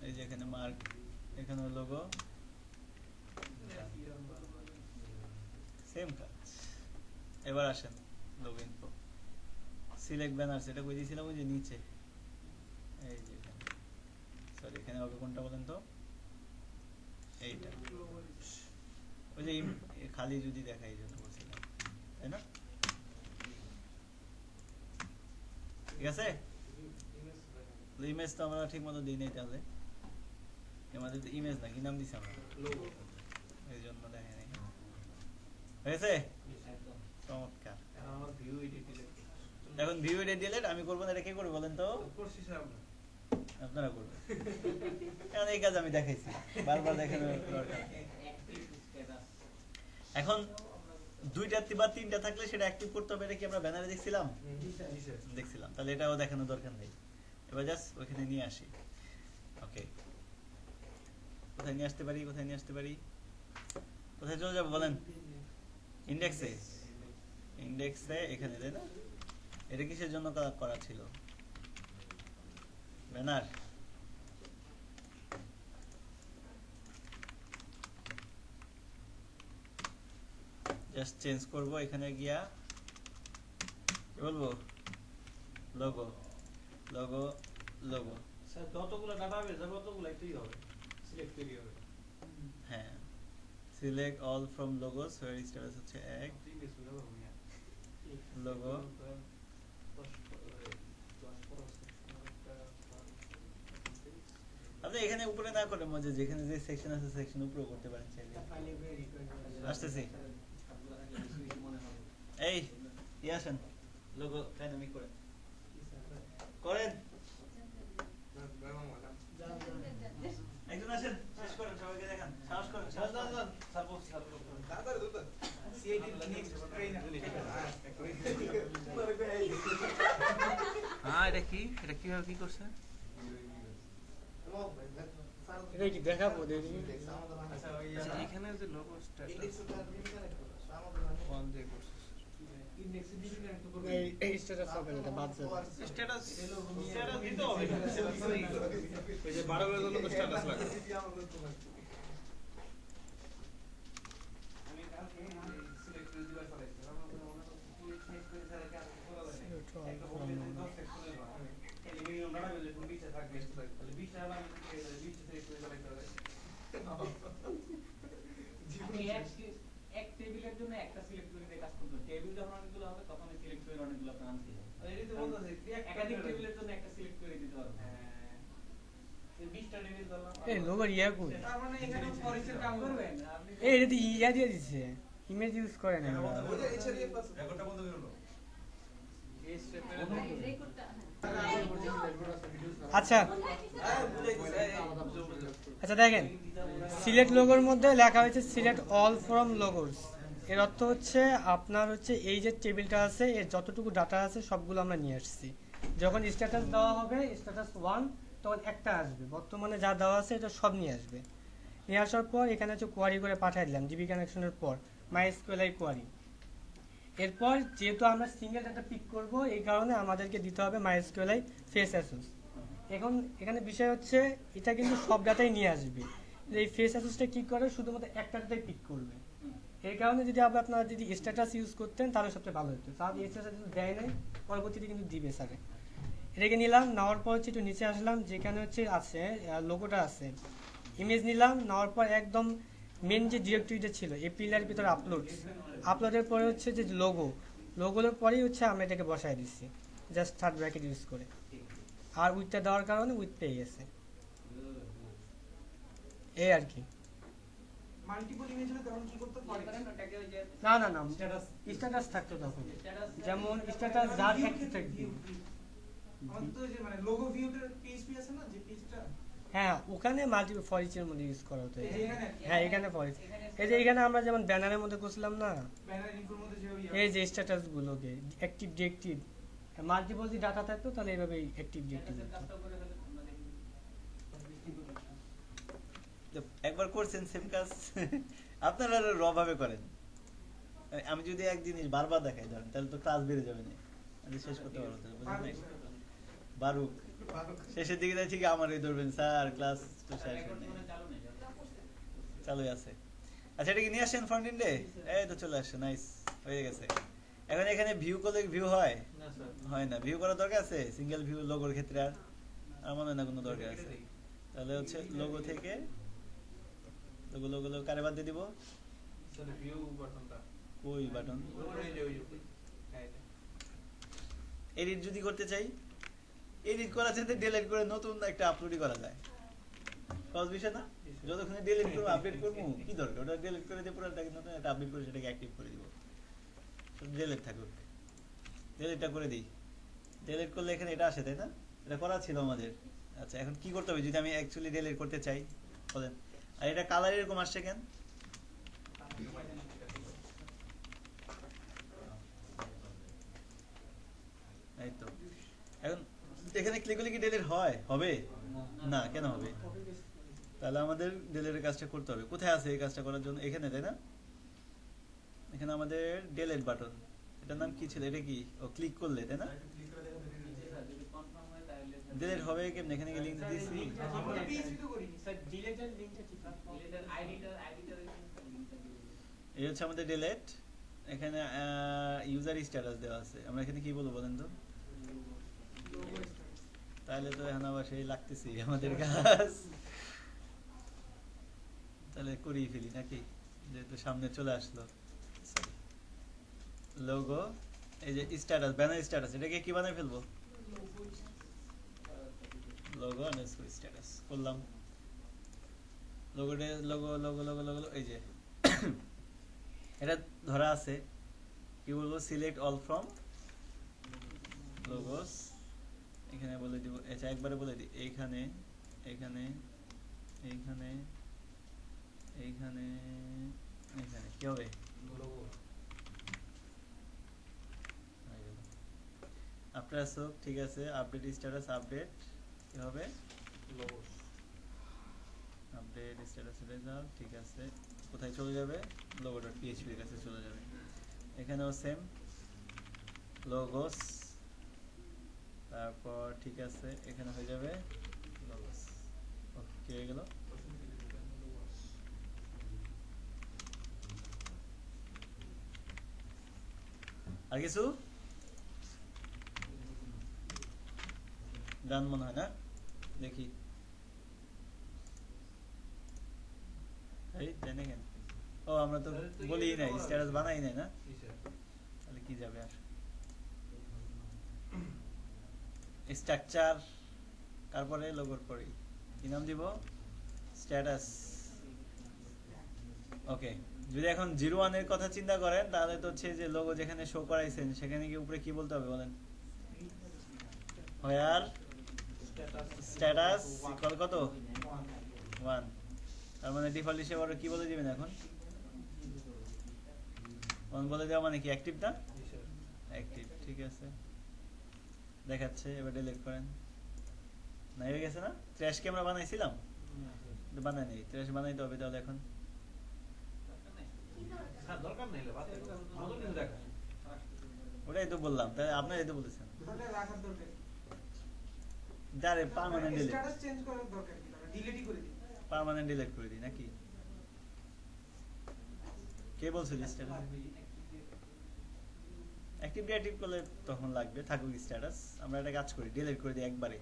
এই যে এখানে মার্ক, এখানে লোগো, সেম কাজ। এবার আসেন লোগো ইনফো, সিলেক্ট ব্যানার, সেটা কই দিয়েছিলাম ওই যে নিচে, এই যে এখানে, সরি এখানে হবে কোনটা বলেন তো, এইটা। ওই যে খালি যদি দেখাই, এই জন্য বলছিলাম, তাই না? ঠিক আছে। ইমেজ তো আমরা ঠিক মতো দিই নাই, তাহলে আমাদের তো ইমেজ না, কি নাম দিছি আমরা, এই জন্য দেখে নাই। হয়েছে, চমৎকার। এখন ভিউ এডিট ডিলিট আমি করবো না, এটা কে করবে বলেন তো? আপনারা করবেন, কারণ এই কাজ আমি দেখাইছি, বারবার দেখানোর দরকার। এখন দুইটা বা তিনটা থাকলে সেটা অ্যাক্টিভ করতে হবে, এটা কি আমরা ব্যানারে দেখছিলাম? দেখছিলাম, তাহলে এটাও দেখানোর দরকার নেই। এবার জাস্ট ওখানে নিয়ে আসি। ওকে, কোথায় নিয়ে আসতে পারি, কোথায় নিয়ে আসতে পারি, কোথায় চলে যাবো বলেন? ইন্ডেক্সে, ইন্ডেক্সে এখানে, তাই না? এটা কিসের জন্য করা ছিল? ব্যানার। জাস্ট চেঞ্জ করব, এখানে গিয়া কি বলবো, লোগো, লোগো, লোগো। স্যার যতগুলো ডাটাবেস হবে ততগুলো একটাই হবে, সিলেক্ট তৈরি হবে। হ্যাঁ, select all from logos where status হচ্ছে এক লোগো। আপনি এখানে উপরে না করে মজা, যেখানে যে সেকশন আছে সেকশন উপরে করতে পারেন চাইলে। আসতেছি, এই আসেন, লোগো ডাইনামিক করেন, করেন একজন আসেন, শেষ করেন, সবাইকে দেখান, সাহস করেন, সাহস করেন। হ্যাঁ, এটা কি, এটা কিভাবে কি করছে? এটা কি দেখাবো দেখি? আচ্ছা এখানে যে লোগো স্ট্যাটাস অন যে করছে এই স্ট্যাটাস হবে না, এটা বাদ যাবে। স্ট্যাটাস স্ট্যাটাস দিতে হবে, ওই যে 12 এর জন্য তো স্ট্যাটাস লাগে। আমি কালকে সিলেক্ট করে দিবার চালাইছি, আমরা মনে করছি সিলেক্ট করে সারা কাজ করা যায় না, একটা বলে 10 সেকশনের হয় এই মিনিমাম ডাটা বেজে 20 থাকবে, তাহলে 20 টা আমি 20 সিলেক্ট করে চালাইতে হবে। এক টেবিলের জন্য একটা সিলেক্ট করে দিয়ে কাজ করতে হবে। টেবিল যখন অনেকগুলো হবে তখন এই সিলেক্ট করে অনেকগুলো আপনার আনতে হবে। এই তো বলতেছি একাধিক টেবিলের জন্য একটা সিলেক্ট করে দিতে পারবেন। এই 20 টা টেবিল দিলাম। এই লোগোর ইয়া কই? তার মানে এখানে ফরেস্টের কাম করবেন আপনি। এই এটা তো ইয়া দিয়ে দিছে, ইমেজ ইউজ করে না। ওই যে ইচ্ছা দিয়ে পাস রেকর্ডটা বন্ধ করে দাও। এই স্টেপে আচ্ছা হ্যাঁ বুঝাই দিছে। আচ্ছা দেখেন, সিলেক্ট লোগোর মধ্যে লেখা হয়েছে সিলেক্ট অল ফ্রম লোগোস। এর অর্থ হচ্ছে আপনার হচ্ছে এই যে টেবিলটা আছে এর যতটুকু ডাটা আছে সবগুলো আমরা নিয়ে আসছি। যখন স্ট্যাটাস দেওয়া হবে স্ট্যাটাস 1 তখন একটা আসবে, বর্তমানে যা দেওয়া আছে এটা সব নিয়ে আসবে। নিয়ে আসার পর এখানে হচ্ছে কোয়ারি করে পাঠিয়ে দিলাম ডিবি কানেকশনের পর মাইএসকিউএল কোয়ারি। এরপর যেহেতু আমরা সিঙ্গেল ডাটা পিক করব এই কারণে আমাদেরকে দিতে হবে মাইএসকিউএল ফেস অ্যাসোস। এখন এখানে বিষয় হচ্ছে এটা কিন্তু সব ডাটাই নিয়ে আসবে, এই ফেস অ্যাসোসটা কি করে শুধুমাত্র একটা ডাটাই পিক করবে। এই কারণে যদি আপনারা যদি স্ট্যাটাস ইউজ করতেন তাহলে সবচেয়ে ভালো হতো। তাহলে স্ট্যাটাস দেয় নাই, পরবর্তীতে কিন্তু দিবে স্যারে। এটাকে নিলাম, নেওয়ার পর হচ্ছে একটু নিচে আসলাম, যেখানে হচ্ছে আছে লোগোটা আছে, ইমেজ নিলাম, নেওয়ার পর একদম মেন যে ডিরেক্টরিটা ছিল এপিএল এর ভিতরে আপলোডের পরে হচ্ছে যে লোগোর পরেই হচ্ছে আমরা এটাকে বসায় দিচ্ছি জাস্ট থার্ড ব্র্যাকেট ইউজ করে। আর উইথটা দেওয়ার কারণে উইথ পেয়ে গেছে, এই আর কি। মাল্টিপল ইমেজ হলে তখন কি করতে পারে? ওটাকে ওই যে না না না স্ট্যাটাস থাকতো তখন, যেমন স্ট্যাটাস যার একটি থাকবে। আমাদের তো যে মানে লোগো ভিউটার পিএইচপি আছে না, যে পেজটা হ্যাঁ ওখানে মাল্টিপল ফর ইচের মধ্যে ইউজ করা হতো। এই যে এখানে হ্যাঁ এখানে ফর ইচ, এই যে এখানে আমরা যেমন ব্যানারের মধ্যে করছিলাম না, ব্যানার ইনফোর মধ্যে যেভাবে এই যে স্ট্যাটাস গুলোকে অ্যাক্টিভ ডিএক্টিভ মাল্টিপল যদি ডাটা থাকতো তাহলে এইভাবে অ্যাক্টিভ ডিএক্টিভ হতো। কাজটা করে ফেলে আমরা দেখি। একবার করছেন সেম কাজ, আপনারা র ভাবে করেন। আমি যদি এক জিনিস বারবার দেখাই ধরেন তাহলে তো ক্লাস বেড়ে যাবে না, আমি শেষ করতে পারবো না, বুঝলেন নাই? বারুক শেষের দিকে যাই ঠিক আমারই ধরবেন স্যার, ক্লাস তো শেষ হয়নি, চালু নেই। চালুই আছে। আচ্ছা এটা কি নিয়ে আসেন ফ্রন্ট এন্ডে? এই তো চলে আসছে, নাইস হয়ে গেছে। এখন এখানে ভিউ করলে ভিউ হয় না স্যার হয় না, ভিউ করার দরকার আছে সিঙ্গেল ভিউ লোগোর ক্ষেত্রে? আর আমার মনে হয় না কোনো দরকার আছে। তাহলে হচ্ছে লোগো থেকে লোগো লোগো লোগো কারে বাদ দিয়ে দিব? স্যার ভিউ বাটনটা ওই বাটন ওই যে হ্যাঁ এটা এডিট যদি করতে চাই, এডিট করার সাথে ডিলিট করে নতুন একটা আপলোডই করা যায়, সহজ বিষয় না? যতক্ষণ ডিলিট করবো আপডেট করবো কি দরকার, ওটা ডিলিট করে দিয়ে পুরোটাকে নতুন একটা আপডেট করে সেটাকে অ্যাক্টিভ করে দিব, ডিলিট থাকুক। ডিলিটটা করে দিই, ডিলিট করলে এখানে এটা আসে তাই না? এটা করা ছিল আমাদের। আচ্ছা এখন কি করতে হবে যদি আমি অ্যাকচুয়ালি ডিলিট করতে চাই বলেন? আর এটা কালার এরকম আসছে কেন? এখন এখানে ক্লিক করলে কি ডিলিট হয় হবে না কেন হবে তাহলে আমাদের ডিলিটের কাজটা করতে হবে কোথায় আছে এই কাজটা করার জন্য এখানে তাই না এখানে আমাদের ডিলিট বাটন এটার নাম কি ছিল এটা কি ও ক্লিক করলে তাই না যদি কনফার্ম হয় তাহলে ডিলিট হবে কেমনে এখানে কি লিংক দিছি আমরা PHP তো করিনি স্যার ডিলেটের লিংকটা ঠিক না ডিলেটের আইডিটা লিংকটা দিয়ে দিবেন। এই হচ্ছে আমাদের ডিলিট এখানে ইউজার স্ট্যাটাস দেওয়া আছে আমরা এখানে কি বলবো বলেন তো তাহলে তো এখন আবার সেই লাগতেছি আমাদের কাজ তাহলে করিয়ে ফেলি নাকি যেহেতু সামনে চলে আসলো লোগো এই যে স্ট্যাটাস ব্যানার স্ট্যাটাস এটাকে কি বানাই ফেলবো লোগো আন্ডারস্কোর স্ট্যাটাস করলাম লোগোটা লোগো লোগো লোগো লোগো এই যে এটা ধরা আছে কি বলবো সিলেক্ট অল ফ্রম লোগোস এখানে বলে দিব আচ্ছা একবারে বলে দিই এইখানে এইখানে এইখানে এইখানে এইখানে কি হবে আপনার সব ঠিক আছে আপডেট স্ট্যাটাস আপডেট কি হবে আপডেট স্ট্যাটাস রেজাল্ট ঠিক আছে কোথায় চলে যাবে logo.php এর কাছে চলে যাবে এখানেও সেম লোগোস তারপর ঠিক আছে এখানে হয়ে যাবে লোগোস ওকে হয়ে গেল আর কিছু ডান মনে হয় না দেখি এই জানে কেন ও আমরা তো বলি নাই স্ট্যাটাস বানাই নাই না তাহলে কি যাবে আর স্ট্রাকচার তারপরে লোগোর পরে কি নাম দিব স্ট্যাটাস ওকে যদি এখন 01 এর কথা চিন্তা করেন তাহলে তো হচ্ছে যে লোগো যেখানে শো করাইছেন সেখানে কি উপরে কি বলতে হবে বলেন হোয়ার স্ট্যাটাস ইকুয়াল কত 1 তার মানে ডিফল্ট হিসেবে আরো কি বলে দিবেন এখন 1 বলে দেওয়া মানে কি অ্যাক্টিভ না অ্যাক্টিভ ঠিক আছে দেখাচ্ছে এবার ডিলিট করেন না হয়ে গেছে না ট্র্যাশ কি আমরা বানাইছিলাম বানাই নাই ট্র্যাশ বানাইতে হবে তাহলে এখন দরকার নেই নতুন কিছু দেখা ওটাই তো বললাম তাই আপনারাই তো বলেছেন ওটা রাখার দরকার যারে পার্মানেন্ট ডিলিট স্ট্যাটাস চেঞ্জ করার দরকার কি তাহলে ডিলিটই করে দিই পার্মানেন্ট ডিলিট করে দিই নাকি কে বলছিল স্ট্যাটাস অ্যাক্টিভ ডিঅ্যাক্টিভ করলে তখন লাগবে থাকুক স্ট্যাটাস আমরা একটা কাজ করি ডিলিট করে দিই একবারে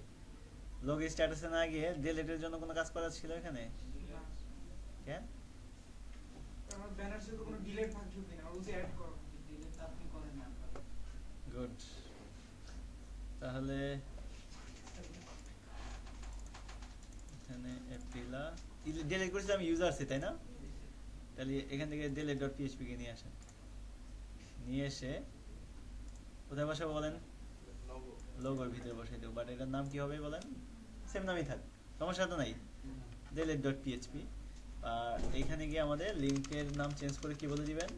লোগো স্ট্যাটাসে না গিয়ে ডিলিটের জন্য কোনো কাজ করা ছিল এখানে কেন আমার ব্যানার শুধু কোনো ডিলিট ফাংশন দিই না ওই অ্যাড করো ডিলেট আপনি করেন না গুড তাহলে এখানে এপ্রিলা ডিলিট করেছি আমি ইউজারসে তাই না তাহলে এখান থেকে delete.php কে নিয়ে আসেন নিয়ে এসে কোথায় বসাবো বলেন লোগোর ভিতরে বসাই দেবো বাট এটার নাম কি হবে বলেন সেম নামই থাক সমস্যা তো নাই delete.php আর এইখানে গিয়ে আমাদের লিংকের নাম চেঞ্জ করে কি বলে দিবেন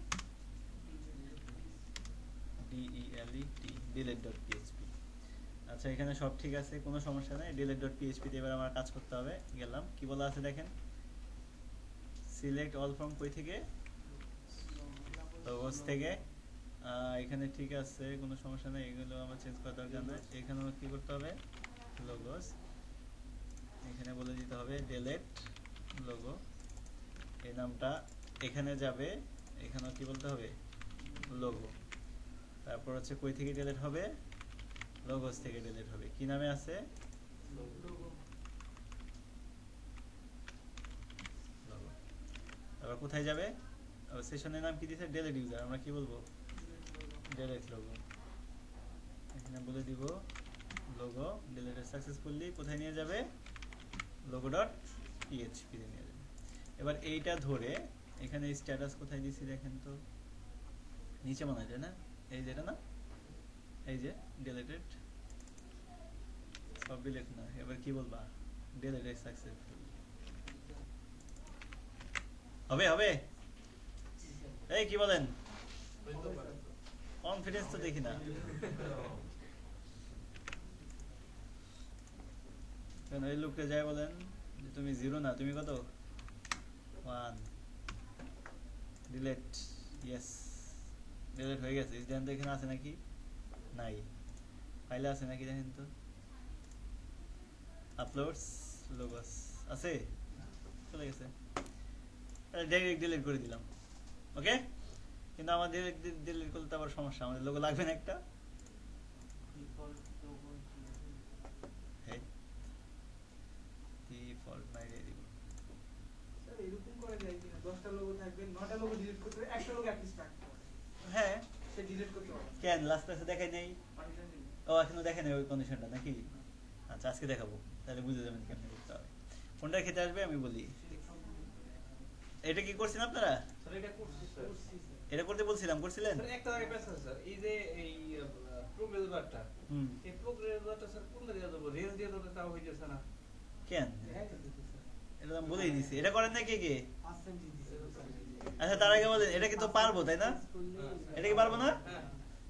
delete.php আচ্ছা এখানে সব ঠিক আছে কোনো সমস্যা নাই delete.php তে এবার আমার কাজ করতে হবে গেলাম কি বলা আছে দেখেন সিলেক্ট অল ফ্রম কই থেকে লোগোস থেকে এখানে ঠিক আছে কোনো সমস্যা নাই এগুলো আমার চেঞ্জ করার দরকার নাই এখানেও কি করতে হবে লোগোস এখানে বলে দিতে হবে delete লোগো এই নামটা এখানে যাবে এখানেও কি বলতে হবে লোগো তারপর হচ্ছে কই থেকে ডিলিট হবে লোগোস থেকে ডিলিট হবে কি নামে আছে লোগো তারপর কোথায় যাবে সেশনের নাম কি দিয়েছে ডিলিট ইউজার আমরা কি বলবো ডিলিট লোগো এখানে বলে দিব লোগো ডিলিটেড সাকসেসফুলি কোথায় নিয়ে যাবে logo.php তে নিয়ে যাবে এবার এইটা ধরে এখানে স্ট্যাটাস কোথায় দিছি দেখেন তো নিচে মনে হয় না এই যেটা না এই যে ডিলিটেড সব ডিলিট না এবার কি বলবা ডিলিটেড সাকসেসফুল হবে হবে এই কি বলেন কনফিডেন্স তো দেখি না কেন এই লোককে যায় বলেন যে তুমি 0 না, তুমি কত 1 ডিলিট। ইয়েস, ডিলিট হয়ে গেছে। দেখেন তো এখানে আছে নাকি, নাই। ফাইলে আছে নাকি দেখেন তো, আপলোডস লোগোস আছে, চলে গেছে। ডাইরেক্ট ডিলিট করে দিলাম। ওকে, কিন্তু আমাদের ডিলিট করলে তো আবার সমস্যা, আমাদের লোগো লাগবে না একটা। ডিফল্ট নাই দিয়ে দিব। স্যার এরকম করা যায় কিনা 10টা লোগো থাকবে 9টা লোগো ডিলিট করতে হবে, একটা লোগো অ্যাটলিস্ট রাখতে হবে, হ্যাঁ, সে ডিলিট করতে হবে। কেন লাস্ট ক্লাসে দেখাই নেই? ও এখনো দেখে নেই ওই কন্ডিশনটা নাকি? আচ্ছা আজকে দেখাবো, তাহলে বুঝে যাবেন কেমনে করতে হবে। কোনটার ক্ষেত্রে আসবে আমি বলি। এটা কি করছেন আপনারা? স্যার এটা করছি স্যার। এটা করতে বলছিলাম, করছিলেন? স্যার একটা জায়গায় পেছে স্যার, এই যে এই প্রোগ্রেস বারটা, হুম, এই প্রোগ্রেস বারটা স্যার কোন দিয়ে দেব? রেঞ্জ দিয়ে দিলে তাও হয়ে যাচ্ছে না। কেন? হ্যাঁ দিতে স্যার এটা তো আমি বলেই দিছি। এটা করেন না কে কে? পার্সেন্টেজ দিতে আচ্ছা তার আগে বলেন, এটা কি তো পারবো তাই না? এটা কি পারবো না? হ্যাঁ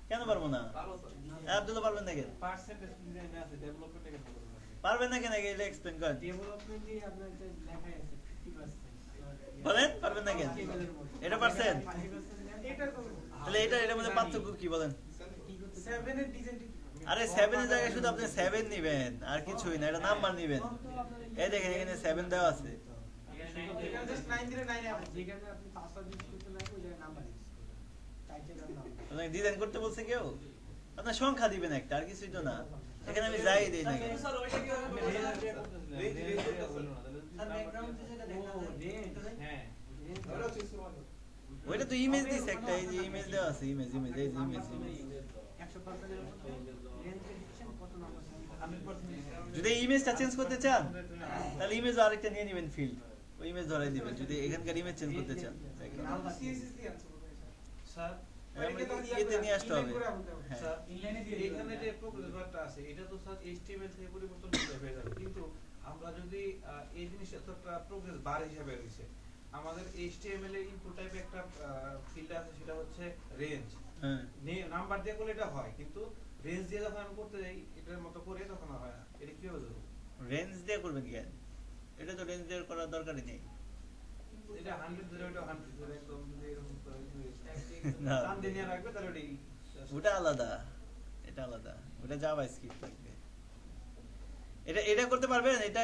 কেন পারবো না? ভালো স্যার। আব্দুল্লাহ পারবেন না কেন? পার্সেন্টেজ ডিজাইনে আছে, ডেভেলপমেন্টে কেন করবেন? পারবেন না কেন? এটা এক্সপ্লেন করেন। ডেভেলপমেন্টে আপনার যে লেখাই আছে 50%। বলেন পারবেন না কেন? এটা পারছেন? এটা তো তাহলে এটার মধ্যে পার্থক্য কি বলেন? 7 এর ডিজাইনটা আরে 7 এর জায়গায় শুধু আপনি 7 নিবেন, আর কিছুই না, এটা নাম্বার নিবেন। এই দেখেন এখানে 7 দেওয়া আছে। এখানে জাস্ট 9 দিলে 9 এ আছে, যেখানে আপনি পাসওয়ার্ড ইউজ করতে লাগবে ওই জায়গায় নাম্বার ইউজ করবেন, টাইটেল আর নাম্বার। আপনাকে ডিজাইন করতে বলছে কেউ? আপনার সংখ্যা দিবেন একটা, আর কিছুই তো না। এখানে আমি যাই দেই না কেন? স্যার ওইটা কি হবে? রেঞ্জ দিয়ে করতেছিলেন। রেঞ্জ দিয়ে বলুন না তাহলে। আর ব্যাকগ্রাউন্ডে যেটা দেখা যায় হ্যাঁ। ওইটা তো ইমেজ দিছে একটা, এই যে ইমেজ দেওয়া আছে, ইমেজ এই যে ইমেজ। 100% এর মধ্যে রেঞ্জ ডিসিশন কত নাম্বার 100% যদি ইমেজটা চেঞ্জ করতে চান তাহলে ইমেজ আরেকটা নিয়ে নেবেন ফিল্ড, ওই ইমেজ ধরাই দিবেন। যদি এখানকার ইমেজ চেঞ্জ করতে চান নাম্বার সিএসএস দিয়ে আছে বোধহয় স্যার। স্যার এতে নিয়ে আসতে হবে। হ্যাঁ, স্যার এখানে যে প্রোগ্রেস বারটা আছে এটা তো স্যার HTML থেকে পরিবর্তন হয়ে যাবে, কিন্তু আমরা যদি এই জিনিসটা তো একটা প্রোগ্রেস বার হিসেবে রয়েছে, আমাদের HTML এর ইনপুট টাইপে একটা ফিল্ড আছে, সেটা হচ্ছে রেঞ্জ। হ্যাঁ। নাম্বার দিয়ে করলে এটা হয়, কিন্তু রেঞ্জ দিয়ে যখন আমি করতে যাই এটার মতো করে তখন আর হয় না। এটা কি হবে? রেঞ্জ দিয়ে করবেন কেন? এটা তো রেঞ্জ দিয়ে করার দরকারই নেই। এটা 100 ধরে ওটা 100 ধরে একদম যদি এরকম করে না। টান দিয়ে নিয়ে রাখবে তাহলে ওটাই ওটা আলাদা, এটা আলাদা, ওটা জাভা স্ক্রিপ্ট থাকবে। এটা করতে পারবেন? এটা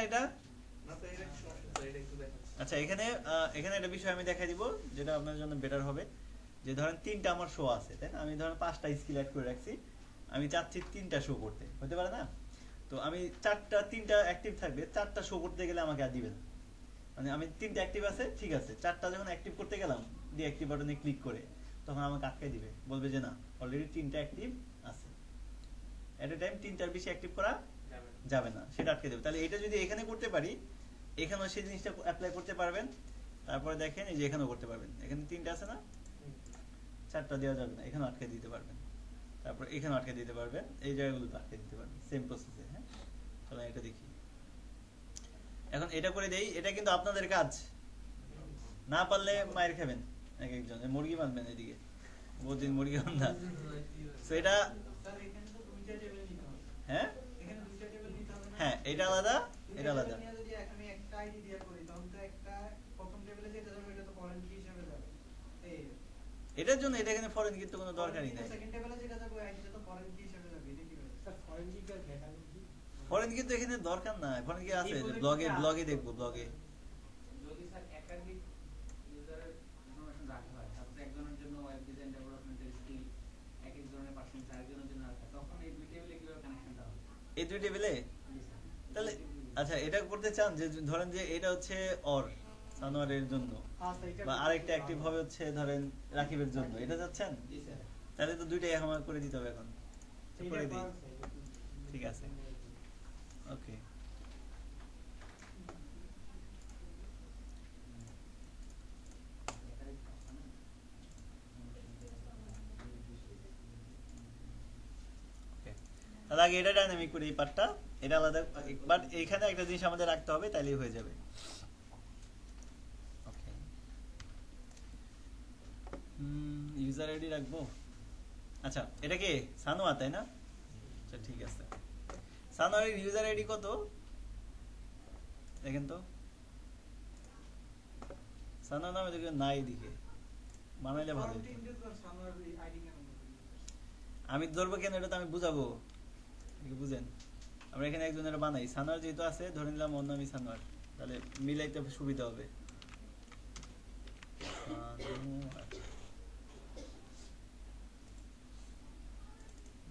না তো এটা কি সমস্যা? এটা একটু দেখেন। আচ্ছা, এখানে একটা বিষয় আমি দেখাই দিব যেটা আপনার জন্য বেটার হবে। যে ধরেন 3টা আমার শো আছে, তাই না? আমি ধরেন 5টা স্কিল অ্যাড করে রাখছি, আমি চাচ্ছি 3টা শো করতে, হতে পারে না? তো আমি 3টা অ্যাক্টিভ থাকবে, 4টা শো করতে গেলে আমাকে আর দিবেন। মানে আমি 3টা অ্যাক্টিভ আছে, ঠিক আছে, 4টা যখন অ্যাক্টিভ করতে গেলাম ডিঅ্যাক্টিভ বাটনে ক্লিক করে, তখন আমাকে আটকে দিবে, বলবে যে না অলরেডি 3টা অ্যাক্টিভ আছে, এট এ টাইম 3টার বেশি অ্যাক্টিভ করা যাবে না, সেটা আটকে দেবে। তাহলে এটা যদি এখানে করতে পারি, এখানেও সেই জিনিসটা অ্যাপ্লাই করতে পারবেন। তারপরে দেখেন এই যে এখানেও করতে পারবেন, এখানে 3টা আছে না, 4টা দেওয়া যাবে না, এখানেও আটকে দিতে পারবেন। তারপর এখানেও আটকে দিতে পারবেন, এই জায়গাগুলোতে আটকে দিতে পারবেন, সেম প্রসেসে। হ্যাঁ, চলো এটা দেখি। এখন এটা করে দেই, এটা কিন্তু আপনাদের কাজ, না পারলে মায়ের খাবেন এক একজন, মুরগি বাঁধবেন এদিকে, বহুদিন মুরগি বান্ধা। তো এটা স্যার এখানে তো দুইটা টেবিল নিতে হবে। হ্যাঁ এখানে দুইটা টেবিল নিতে হবে না? হ্যাঁ, এটা আলাদা, এটা আলাদা। দুইটা টেবিল নিয়ে যদি আমি একটা আইডি দিয়ে করি তখন তো একটা প্রথম টেবিলে যেটা যাবে এটা তো ফরেন কি হিসেবে যাবে। এই এটার জন্য এটা এখানে ফরেন কিন্তু কোনো দরকারই নাই। সেকেন্ড টেবিলে যেটা যাবে ওই আইডিটা তো ফরেন কি হিসেবে যাবে, এটা কি হবে? স্যার ফরেন কি কার ভ্যালু কি? ফরেন কিন্তু এখানে দরকার নাই, ফরেন কি আছে ব্লগে দেখবো, ব্লগে। যদি স্যার একাধিক ইউজারের ইনফরমেশন রাখা হয়, সাপোজ একজনের জন্য ওয়েব ডিজাইন ডেভেলপমেন্টের স্কিল, এক এক ধরনের পার্সেন্ট আরেকজনের জন্য রাখা, তখন এই দুই টেবিলে কিভাবে কানেকশনটা হবে? এই দুই টেবিলে জি স্যার। তাহলে আচ্ছা, এটা করতে চান যে ধরেন যে এটা হচ্ছে অর সানোয়ারের জন্য, আচ্ছা এটা বা আরেকটা অ্যাক্টিভ হবে হচ্ছে ধরেন রাকিবের জন্য, এটা চাচ্ছেন? জি স্যার। তাহলে তো দুইটাই আমার করে দিতে হবে এখন। করে দিই, ঠিক আছে, ওকে। তাহলে আগে এটা ডাইনামিক করি, এই পার্টটা এটা আলাদা, বাট এইখানে একটা জিনিস আমাদের রাখতে হবে, তাইলেই হয়ে যাবে। ওকে, ইউজার আইডি রাখবো। আচ্ছা, এটা কি সানোয়া তাই না? আচ্ছা ঠিক আছে, সানোয়ারের ইউজার আইডি কত? দেখেন তো সানা নামে দেখে নাই দিকে বানাইলে ভালো হতো। আমি ধরবো কেন, এটা তো আমি বুঝাবো, বুঝেন। আমরা এখানে একজনের বানাই, সানোয়ার যেহেতু আছে ধরে নিলাম ওর নামই সানোয়ার, তাহলে মিলাইতে সুবিধা হবে।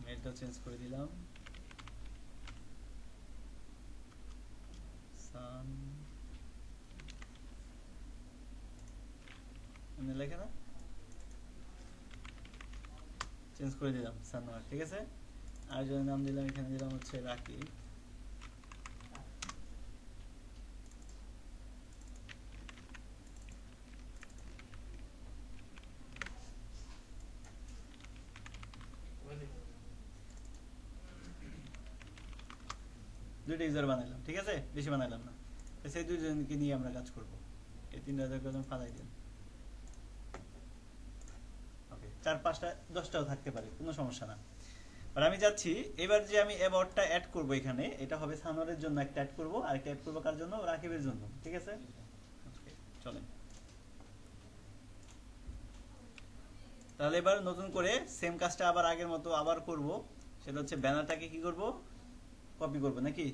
মেলটা চেঞ্জ করে দিলাম, সান লেখে না, চেঞ্জ করে দিলাম সানোয়ার, ঠিক আছে। আর জনের নাম দিলাম, এখানে দিলাম হচ্ছে রাকিব। দুইটা ইউজার বানাইলাম, ঠিক আছে, বেশি বানাইলাম না। সেই দুইজনকে নিয়ে আমরা কাজ করব। এই 3000 কলম ফালাই দেন। ওকে, 4-5টা 10টাও থাকতে পারে, কোনো সমস্যা না। আর আমি যাচ্ছি এবার যে আমি অ্যাবাউটটা অ্যাড করব এখানে, এটা হবে সানোয়ারের জন্য একটা অ্যাড করব, আর একটা অ্যাড করব কার জন্য, রাকিবের জন্য, ঠিক আছে। ওকে, চলেন তাহলে এবার নতুন করে সেম কাজটা আবার আগের মতো আবার করব। সেটা হচ্ছে ব্যানারটাকে কি করব, কপি করব নাকি।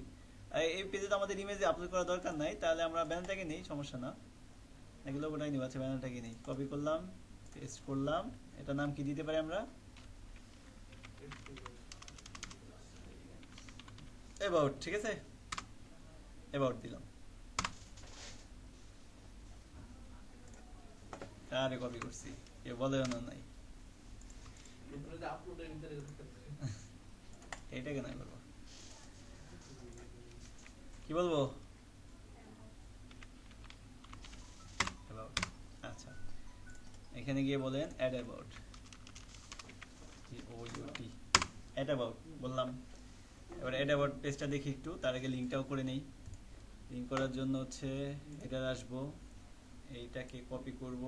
এই পেজে তো আমাদের ইমেজে আপলোড করা দরকার নাই, তাহলে আমরা ব্যানারটাকে নেই, সমস্যা না, নাকি লোগোটাই নিব। আচ্ছা, ব্যানারটাকে নেই, কপি করলাম, পেস্ট করলাম। এটা নাম কি দিতে পারি আমরা, অ্যাবাউট, ঠিক আছে, অ্যাবাউট দিলাম। আরে কপি করছি, কেউ বলে না নাই, এইটা কেন করবো, কি বলবো, আচ্ছা এখানে গিয়ে বলেন অ্যাড অ্যাবাউট, অ্যাড অ্যাবাউট বললাম। এবার অ্যাড অ্যাবাউট পেজটা দেখি একটু, তার আগে লিঙ্কটাও করে নেই। লিঙ্ক করার জন্য হচ্ছে এটা আসবো, এইটাকে কপি করব,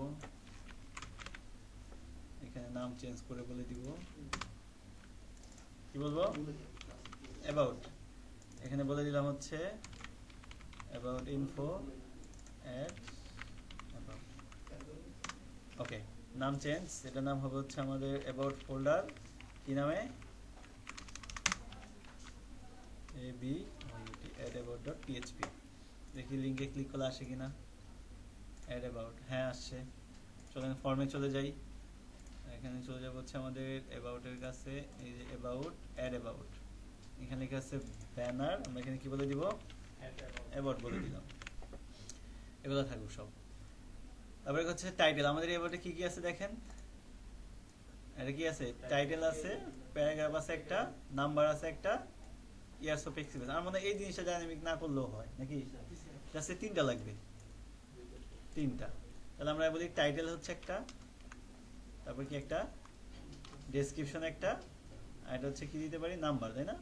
এখানে নাম চেঞ্জ করে বলে দিব, কি বলবো, অ্যাবাউট। এখানে বলে দিলাম হচ্ছে অ্যাবাউট ইনফো অ্যাড অ্যাবাউট। ওকে, নাম চেঞ্জ, এটা নাম হবে হচ্ছে আমাদের অ্যাবাউট ফোল্ডার, কি নামে, abaout.php। দেখি লিংকে ক্লিক করলে আসে কিনা, অ্যাড অ্যাবাউট, হ্যাঁ আসছে। চলেন ফর্মে চলে যাই, এখানে চলে যাব হচ্ছে আমাদের অ্যাবাউটের কাছে, এই যে অ্যাবাউট, অ্যাড অ্যাবাউট, এখানে লেখা আছে ব্যানার, আমরা এখানে কি বলে দিব, অ্যাবাউট বলে দিলাম। এগুলো থাকুক সব। তারপরে হচ্ছে টাইটেল, আমাদের অ্যাবাউটে কি কি আছে দেখেন, এটা কি আছে, টাইটেল আছে, প্যারাগ্রাফ আছে একটা, নাম্বার আছে একটা, ইয়ার্স অফ এক্সপিরিয়েন্স। আমার মনে হয় এই জিনিসটা ডাইনামিক না করলেও হয় নাকি, জাস্ট 3টা লাগবে, 3টা। তাহলে আমরা বলি টাইটেল হচ্ছে একটা, তারপর কি একটা ডেসক্রিপশন একটা, আর এটা হচ্ছে কি দিতে পারি, নাম্বার, তাই না,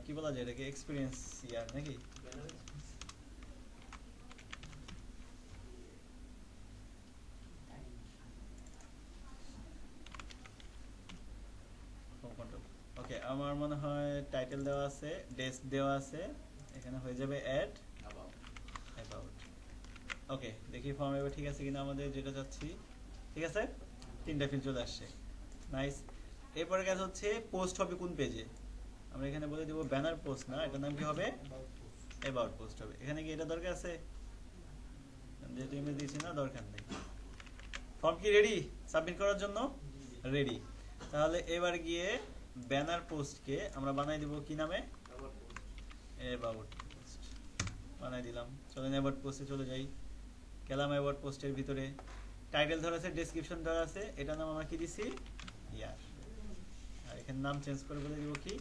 কি বলা যায় এটাকে, এক্সপিরিয়েন্স ইয়ার নাকি, ওকে। আমার মনে হয় টাইটেল দেওয়া আছে, ডেস্ক দেওয়া আছে, এখানে হয়ে যাবে অ্যাড অ্যাবাউট। ওকে, দেখি ফর্ম এবার ঠিক আছে কিনা আমাদের যেটা চাচ্ছি, ঠিক আছে, 3টা ফিল্ড চলে আসছে, নাইস। এরপরে কাজ হচ্ছে পোস্ট হবে কোন পেজে, আমরা এখানে বলে দিব ব্যানার পোস্ট না, এটার নাম কি হবে, অ্যাবাউট পোস্ট হবে। এখানে কি এটা দরকার আছে, যেহেতু ইমেজ দিয়েছি না, দরকার নেই। ফর্ম কি রেডি সাবমিট করার জন্য, রেডি। তাহলে এবার গিয়ে ব্যানার পোস্টকে আমরা বানাই দিব কি নামে, অ্যাবাউট পোস্ট বানাই দিলাম। চলেন অ্যাবাউট পোস্টে চলে যাই, গেলাম অ্যাবাউট পোস্টের ভিতরে, টাইটেল ধরা আছে, ডেসক্রিপশন ধরা আছে, এটা নাম আমরা কি দিছি, ইয়ার, আর এখানে নাম চেঞ্জ করে বলে দিব কি,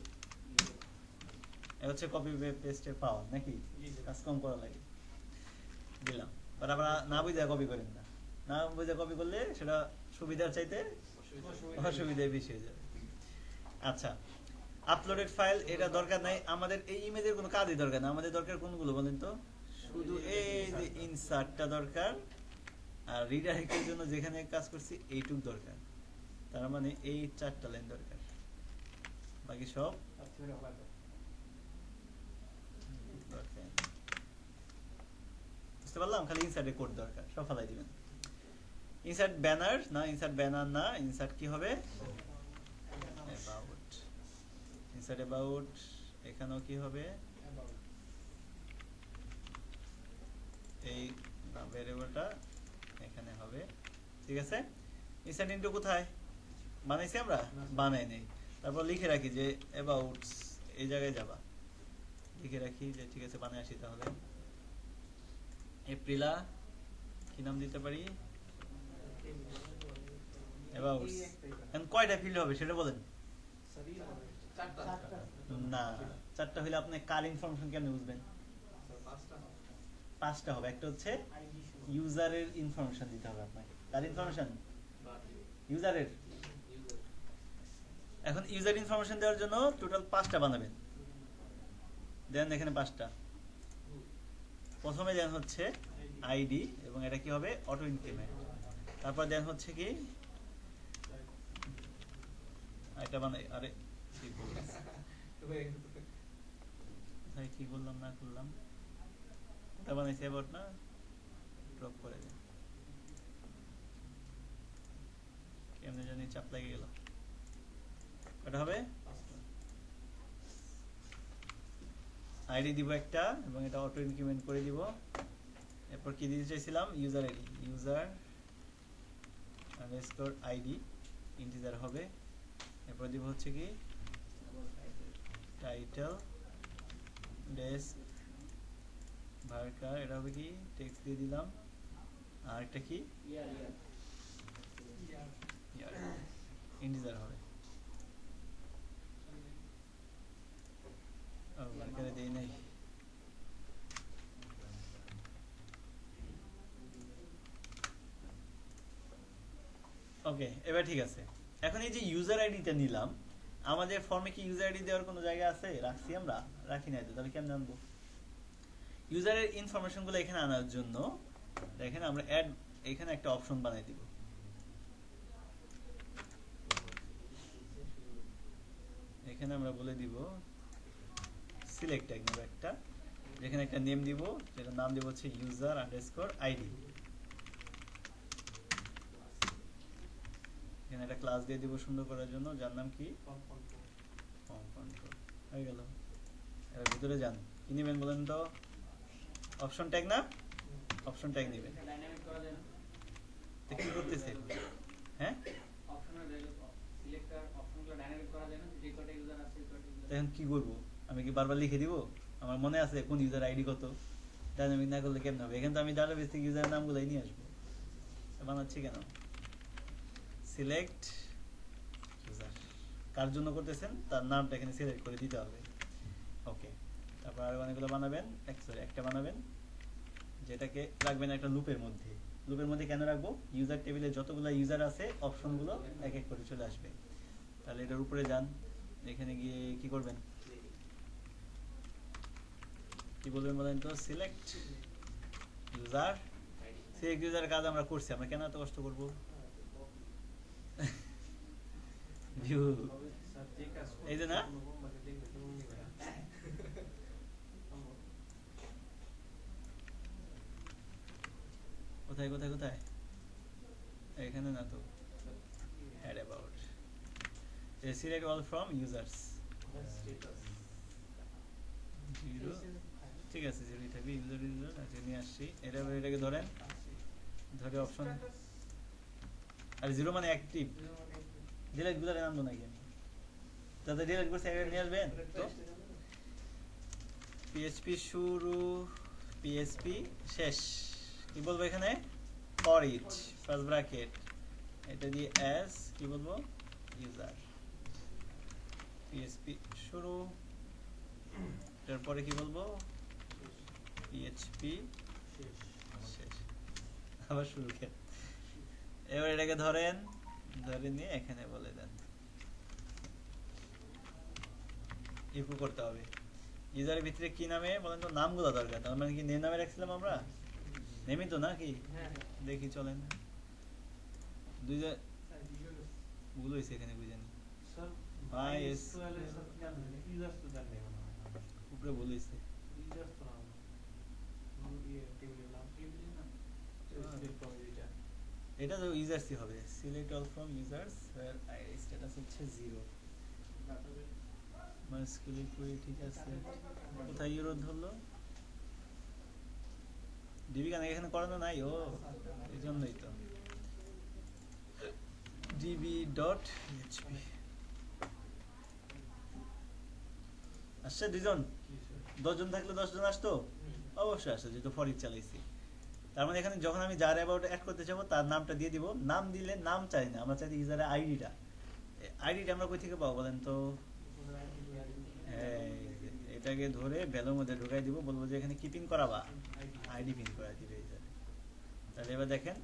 এটা হচ্ছে কপি পেস্টের পাওয়ার নাকি, কাজ কম করা লাগে, দিলাম। বাট আমরা না বুঝে কপি করেন না, না বুঝে কপি করলে সেটা সুবিধার চাইতে অসুবিধায় বেশি হয়ে যাবে। আচ্ছা, আপলোডেড ফাইল এটা দরকার নাই আমাদের, এই ইমেজের কোনো কাজই দরকার না আমাদের, দরকার কোনগুলো বলেন তো, শুধু এই যে ইনসার্টটা দরকার, আর রিডাইরেক্টের জন্য যেখানে কাজ করছি এইটুক দরকার, তার মানে এই 4টা লাইন দরকার, বাকি সব পারলাম, খালি ইনসার্টে কোড দরকার, সব ফালাই দিবেন। ইনসার্ট ব্যানার না, ইনসার্ট ব্যানার না, ইনসার্ট কি হবে, অ্যাবাউট। ইনসার্ট অ্যাবাউট, এখানেও কি হবে, এই ভেরিয়েবলটা এখানে হবে, ঠিক আছে। ইনসার্ট ইনটু কোথায় বানাইছি আমরা, বানাই নেই। তারপর লিখে রাখি যে অ্যাবাউট এই জায়গায় যাবা, লিখে রাখি যে ঠিক আছে বানাই আসি। তাহলে এপ্রিলা কি নাম দিতে পারি, অ্যাবাউট। এখন কয়টা ফিল্ড হবে সেটা বলেন। না, 4টা হইলে আপনি কার ইনফরমেশন কেমনে বুঝবেন, 5টা হবে। একটা হচ্ছে ইউজারের ইনফরমেশন দিতে হবে আপনাকে। কার ইনফরমেশন, ইউজারের। এখন ইউজার ইনফরমেশন দেওয়ার জন্য টোটাল 5টা বানাবেন। দেন এখানে 5টা। প্রথমে দেন হচ্ছে আইডি, এবং এটা কি হবে, অটো ইনক্রিমেন্ট। তারপর দেন হচ্ছে কি, এটা বানাই, আরে কি করলাম না করলাম, এটা বানাইছি অ্যাবাউট না, ড্রপ করে দেন, কেমনে জানি চাপ লেগে গেল। এটা হবে আইডি দিব একটা, এবং এটা অটো ইনক্রিমেন্ট করে দিব। এরপর কি দিতে চাইছিলাম, user ID, user underscore ID integer হবে। এরপর দিব হচ্ছে কি টাইটেল ডেস্ক ভার্কার, এটা হবে কি টেক্সট দিয়ে দিলাম। আর একটা কি ইন্টিজার হবে, এখানে দেই নাই। ওকে, এবার ঠিক আছে। এখন এই যে ইউজার আইডিটা নিলাম, আমাদের ফর্মে কি ইউজার আইডি দেওয়ার কোনো জায়গা আছে, রাখছি আমরা, রাখি নাই তো, তাহলে কেমন আনবো ইউজারের ইনফরমেশন গুলো এখানে আনার জন্য? দেখেন আমরা অ্যাড, এখানে একটা অপশন বানাই দিব। এখানে আমরা বলে দিব সিলেক্ট ট্যাগ নেব একটা, যেখানে একটা নেম দিব, যেটা নাম দিব হচ্ছে ইউজার আন্ডারস্কোর আইডি। এখানে একটা ক্লাস দিয়ে দিব সুন্দর করার জন্য, যার নাম কি ফর্ম কন্ট্রোল। হয়ে গেল। এর ভিতরে যান, কি নেবেন বলেন তো, অপশন ট্যাগ না, অপশন ট্যাগ নেবেন। ডাইনামিক করা যায় না, তো কি করতেছে, হ্যাঁ অপশনের সিলেক্টর অপশনগুলো ডাইনামিক করা যায় না, যে কয়টা ইউজার আছে ওই কয়টা ইউজার। এখন কি করব, আমি কি বারবার লিখে দিব? আমার মনে আছে কোন ইউজার আইডি কত, ডাইনামিক না করলে কেমন হবে? এখানে তো আমি ডাটাবেস থেকে ইউজারের নামগুলোই নিয়ে আসবো, বানাচ্ছি কেন? সিলেক্ট ইউজার, কার জন্য করতেছেন তার নামটা এখানে সিলেক্ট করে দিতে হবে। ওকে, তারপর আরো অনেকগুলো বানাবেন, একটা বানাবেন যেটাকে রাখবেন একটা লুপের মধ্যে। লুপের মধ্যে কেন রাখবো, ইউজার টেবিলে যতগুলো ইউজার আছে অপশনগুলো এক এক করে চলে আসবে। তাহলে এটার উপরে যান, এখানে গিয়ে কি করবেন, কি বলবেন বলেন তো, সিলেক্ট ইউজার। সিলেক্ট ইউজার কাজ আমরা করছি, আমরা কেন এত কষ্ট করবো? ভিউ এই যে না, কোথায় কোথায় কোথায়, এখানে না তো, add about, select all from users, zero, ঠিক আছে জিরোই থাকবে, ইউজার ইউজার আচ্ছা নিয়ে আসছি। এটাকে ধরেন, ধরে অপশন, আর জিরো মানে অ্যাক্টিভ, ডিলিট গুলো আনবো নাকি আমি, যাতে ডিলিট করছে নিয়ে আসবেন তো। পিএইচপি শুরু, পিএইচপি শেষ, কি বলবো এখানে, ফর ইচ ফার্স্ট ব্র্যাকেট, এটা দিয়ে এস কি বলবো, ইউজার। পিএইচপি শুরু, তারপরে কি বলবো, পিএইচপি শেষ, আবার শুরু কেন। এবার এটাকে ধরেন, ধরে নিয়ে এখানে বলে দেন ইকো করতে হবে। ইউজারের ভিতরে কি নামে বলেন তো, নামগুলো দরকার, তার মানে কি নেম নামে রাখছিলাম আমরা, নেমই তো নাকি, দেখি চলেন, দুইটা ভুল হয়েছে এখানে বুঝেনি, উপরে ভুল হয়েছে, এটা তো ইউজার সি হবে, select all from users where ID status হচ্ছে 0। মাইস্কুলি কুইরি ঠিক আছে, কোথায় ইউরো ধরলো ডিবি গান এখানে করানো নাই, ও এই জন্যই তো db.php আসছে 2 জন, 10 জন থাকলে 10 জন আসতো, অবশ্যই আসছে যেহেতু ফর ইচ চালাইছি। তার মানে এখানে যখন আমি যার অ্যাবাউট অ্যাড করতে চাবো তার নামটা দিয়ে দিব, নাম দিলে নাম চাই না, আমরা চাই ইউজারের আইডিটা। আইডিটা আমরা কই থেকে পাবো বলেন তো? এটাকে ধরে ভ্যালুর মধ্যে ঢুকাই দিব, বলবো যে এখানে কি পিন করাবা, আইডি পিন করাই দিবে ইউজার। তাহলে এবার দেখেন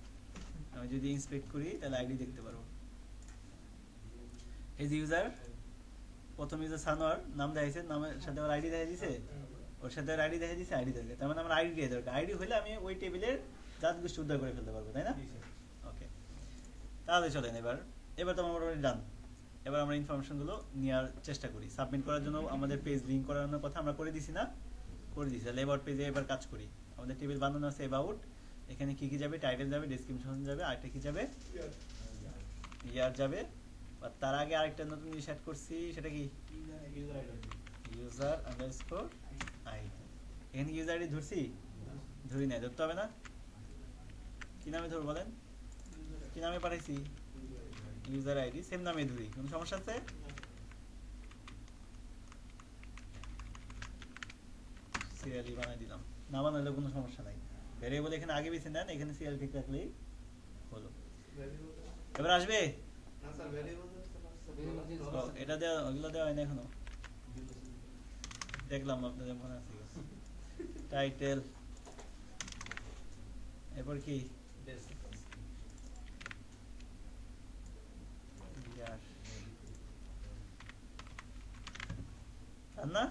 আমি যদি ইন্সপেক্ট করি তাহলে আইডি দেখতে পারবো। এই যে ইউজার প্রথম ইউজার সানোয়ার নাম দেখাইছে, নামের সাথে ওর আইডি দেখা দিছে, ওর সাথে ওর আইডি দেখা দিছে, আইডি দরকার, তার মানে আমার আইডি দিয়ে দরকার। আইডি হলে আমি ওই টেবিলের জাত গোষ্ঠী উদ্ধার করে ফেলতে পারবো, তাই না? ওকে, তাহলে চলেন এবার তো আমার অলরেডি ডান। এবার আমরা ইনফরমেশনগুলো নেওয়ার চেষ্টা করি। সাবমিট করার জন্য আমাদের পেজ লিঙ্ক করানোর কথা আমরা করে দিছি না? করে দিছি। তাহলে এবার পেজে এবার কাজ করি। আমাদের টেবিল বানানো আছে অ্যাবাউট, এখানে কি কি যাবে, টাইটেল যাবে, ডেসক্রিপশন যাবে, আরেকটা কি যাবে, ইয়ার যাবে। আর তার আগে আরেকটা নতুন জিনিস অ্যাড করছি, সেটা কি ইউজার আন্ডারস্কোর আইডি। এখানে ইউজার আইডি ধরছি, ধরি নাই, ধরতে হবে না? কি নামে ধরবো বলেন, কি নামে পাঠাইছি, ইউজার আইডি সেম নামে ধরি, কোনো সমস্যা আছে? সিরিয়ালি বানাই দিলাম, না বানাইলে কোনো সমস্যা নাই। ভ্যারিয়েবল এখানে আগে বেছে নেন, এখানে সিরিয়াল ঠিক রাখলেই হলো। এবার আসবে এটা দেওয়া, ওগুলো দেওয়া হয় না এখনো, দেখলাম আপনাদের মনে আছে। টাইটেল, এরপর কি না,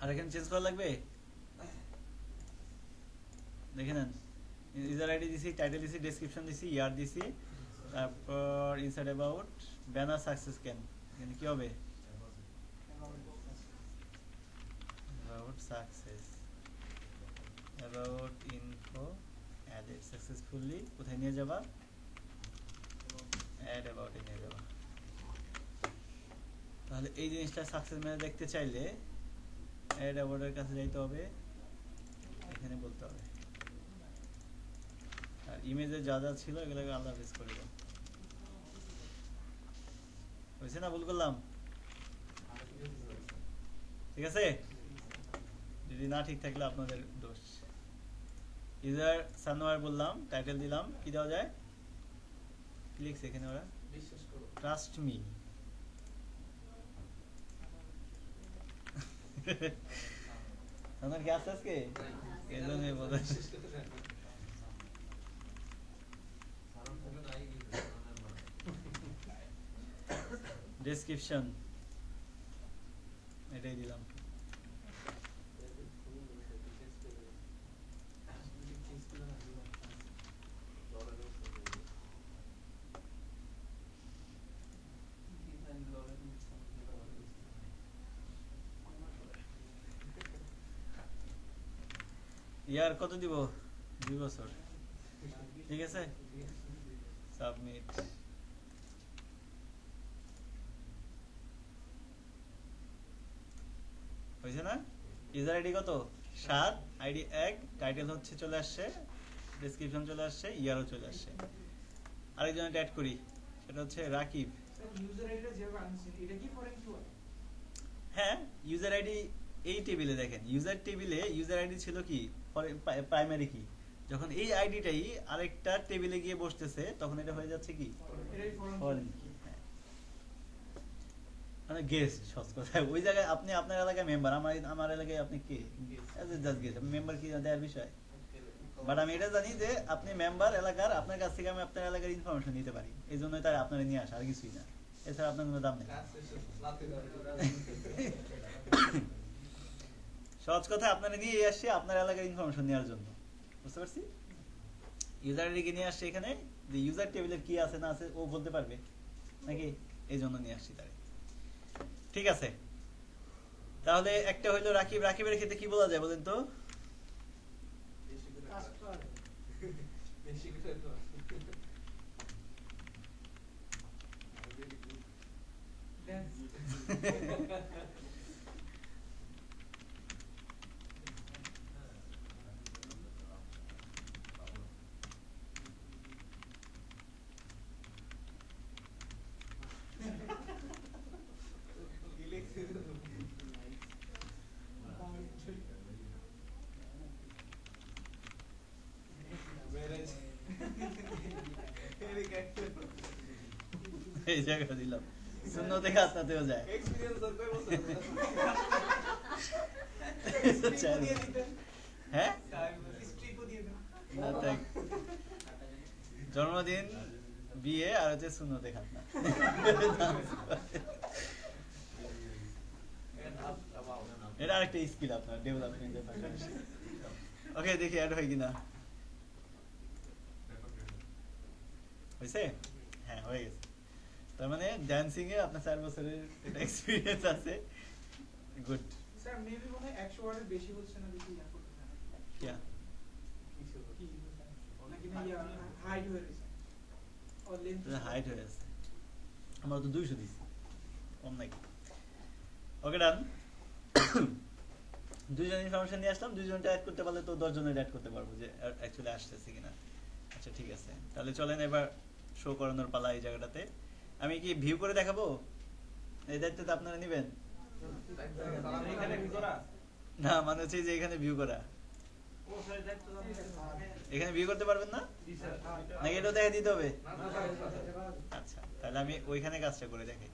আর এখানে চেঞ্জ করা লাগবে, দেখে নেন। ইউজার আইডি দিছি, টাইটেল দিছি, ডেসক্রিপশন দিছি, ইয়ার দিছি, তারপর inside about banner success can, এখানে কি হবে, about success, about info added successfully, কোথায় নিয়ে যাবা, অ্যাড অ্যাবাউটে নিয়ে যাবা। তাহলে এই জিনিসটা সাকসেস মেনে দেখতে চাইলে অ্যাড অ্যাবাউটের কাছে যাইতে হবে, এখানে বলতে হবে। আর ইমেজে যা যা ছিল এগুলোকে আলাদা পেজ করে দাও, হয়েছে না? ভুল করলাম? ঠিক আছে, যদি না ঠিক থাকলে আপনাদের দোষ। ইউজার সানোয়ার বললাম, টাইটেল দিলাম, কি দেওয়া যায়, কি লিখছে এখানে ওরা, ট্রাস্ট মি। সানোয়ার কি আসছে আজকে? এজন্যই বলে ডেসক্রিপশন এটাই দিলাম। ইয়ার কত দিব, 2 বছর, ঠিক আছে। সাবমিট, হয়েছে না? ইউজার আইডি কত, 7, আইডি 1, টাইটেল হচ্ছে চলে আসছে, ডেসক্রিপশন চলে আসছে, ইয়ারও চলে আসছে। আরেকজন অ্যাড করি, সেটা হচ্ছে রাকিব। ইউজার আইডিটা যেভাবে আনছেন এটা কি ফরেন টু? হ্যাঁ, ইউজার আইডি এই টেবিলে দেখেন, ইউজার টেবিলে ইউজার আইডি ছিল কি প্রাইমারি কি, যখন এই আইডিটাই আরেকটা টেবিলে গিয়ে বসতেছে তখন এটা হয়ে যাচ্ছে কি ফরেন কি। মানে গেস্ট, সহজ কথা, ওই জায়গায় আপনি আপনার এলাকায় মেম্বার, আমার এলাকায় আপনি কে, জাস্ট গেস্ট, মেম্বার কি দেওয়ার বিষয়। বাট আমি এটা জানি যে আপনি মেম্বার এলাকার, আপনার কাছ থেকে আমি আপনার এলাকার ইনফরমেশন নিতে পারি, এই জন্যই তার আপনার নিয়ে আসা, আর কিছুই না। এছাড়া আপনার কোনো দাম নেই। সহজ কথা, আপনারা নিয়ে আসছি আপনার এলাকার ইনফরমেশন নেওয়ার জন্য, বুঝতে পারছি। ইউজার আইডি নিয়ে আসছে এখানে, যে ইউজার টেবিলের কি আছে না আছে ও বলতে পারবে নাকি, এই জন্য নিয়ে আসছি তারে। ঠিক আছে, তাহলে একটা হইলো রাকিব। রাকিবের ক্ষেত্রে কি বলা যায় বলেন তো? এই জায়গা দিলাম সুন্নতে খাতনাতেও যায় এক্সপেরিয়েন্স আর কই বছর হ্যাঁ স্ট্রিপও দিয়ে দেন না তাই জন্মদিন বিয়ে আর হচ্ছে সুন্নতে খাতনা এটা আরেকটা স্কিল আপনার ডেভেলপমেন্টের পাশাপাশি ওকে দেখি অ্যাড হয় কিনা হয়েছে হ্যাঁ হয়ে গেছে তার মানে ড্যান্সিং এ আপনার 4 বছরের একটা এক্সপেরিয়েন্স আছে গুড স্যার মেবি মনে হয় 100 ওয়ার্ডের বেশি হচ্ছে না দেখি ইয়া করতে চান কিয়া কি নাকি না ইয়া হাইট হয়ে গেছে ও লেন্থ হাইট হয়ে আছে আমরা তো 200 দিছি কম নাকি ওকে ডান দুইজন ইনফরমেশন নিয়ে আসলাম দুইজনটা অ্যাড করতে পারলে তো 10 জনের অ্যাড করতে পারবো যে অ্যাকচুয়ালি আসতেছে কিনা আচ্ছা ঠিক আছে তাহলে চলেন এবার শো করানোর পালা এই জায়গাটাতে আমি কি ভিউ করে দেখাবো এই দায়িত্ব তো আপনারা নেবেন এখানে কি করা না মানে হচ্ছে যে এখানে ভিউ করা ও স্যার দেখতে এখানে ভিউ করতে পারবেন না জি স্যার নাকি এটা দেখা দিতে হবে না স্যার আচ্ছা তাহলে আমি ওইখানে কাজটা করে দেখাই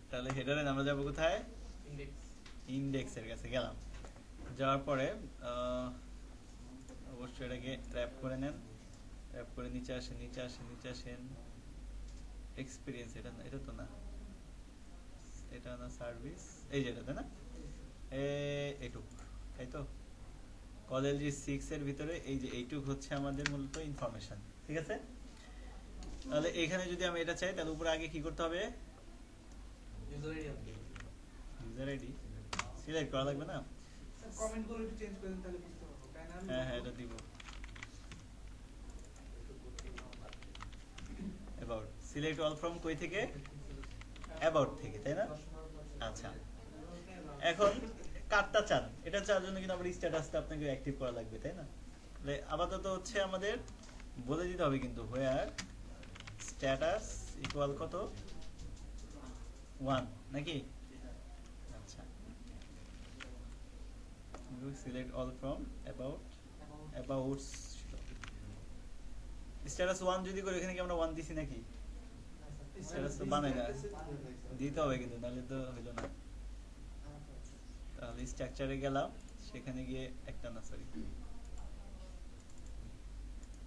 তাহলে হেডারে আমরা যাবো কোথায় ইন্ডেক্সের কাছে গেলাম যাওয়ার পরে অবশ্যই এটাকে ট্র্যাপ করে নেন ট্র্যাপ করে নিচে আসেন এক্সপেরিয়েন্স এটা তো না এটা না সার্ভিস এই যেটা তাই না এইটুক তাই তো কলেজ 6 এর ভিতরে এই যে এইটুক হচ্ছে আমাদের মূলত ইনফরমেশন ঠিক আছে তাহলে এখানে যদি আমি এটা চাই তাহলে উপরে আগে কি করতে হবে ইউজার আইডি সিলেক্ট করা লাগবে না স্যার কমেন্ট গুলো একটু চেঞ্জ করে দেন তাহলে বুঝতে পারবো তাই না হ্যাঁ এটা দিব about select all from কই থেকে about থেকে তাই না আচ্ছা এখন কার্ডটা চান এটা চাওয়ার জন্য কিন্তু আবার স্ট্যাটাসটা আপনাকে অ্যাক্টিভ করা লাগবে তাই না তাহলে আপাতত হচ্ছে আমাদের বলে দিতে হবে কিন্তু where status equal কত 1 নাকি আচ্ছা select all from about status 1 যদি করে এখানে কি আমরা 1 দিছি নাকি স্ট্যাটাস তো বানাই না দিতে হবে কিন্তু নাহলে তো হলো না তাহলে স্ট্রাকচারে গেলাম সেখানে গিয়ে একটা না সরি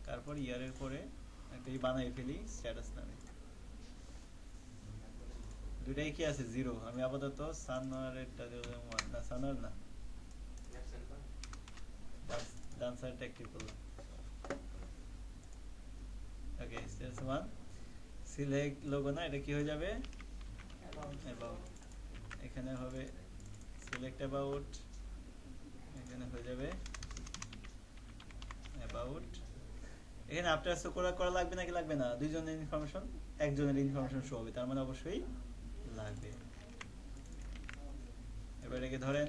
তারপর ইয়ারের পরে একটা বানাই ফেলি স্ট্যাটাস নামে দুটাই কি আছে 0 আমি আপাতত সানোয়ারেরটা দিলাম 1 না সানোয়ার না ডান সাইডটা অ্যাক্টিভ করলাম ওকে স্ট্যাটাস 1 সিলেক্ট লোগো না এটা কি হয়ে যাবে about এখানে হবে সিলেক্ট about এখানে হয়ে যাবে about এখানে আফটার শো করা লাগবে নাকি লাগবে না দুইজনের ইনফরমেশন একজনের ইনফরমেশন শো হবে তার মানে অবশ্যই লাগবে এবার এটাকে ধরেন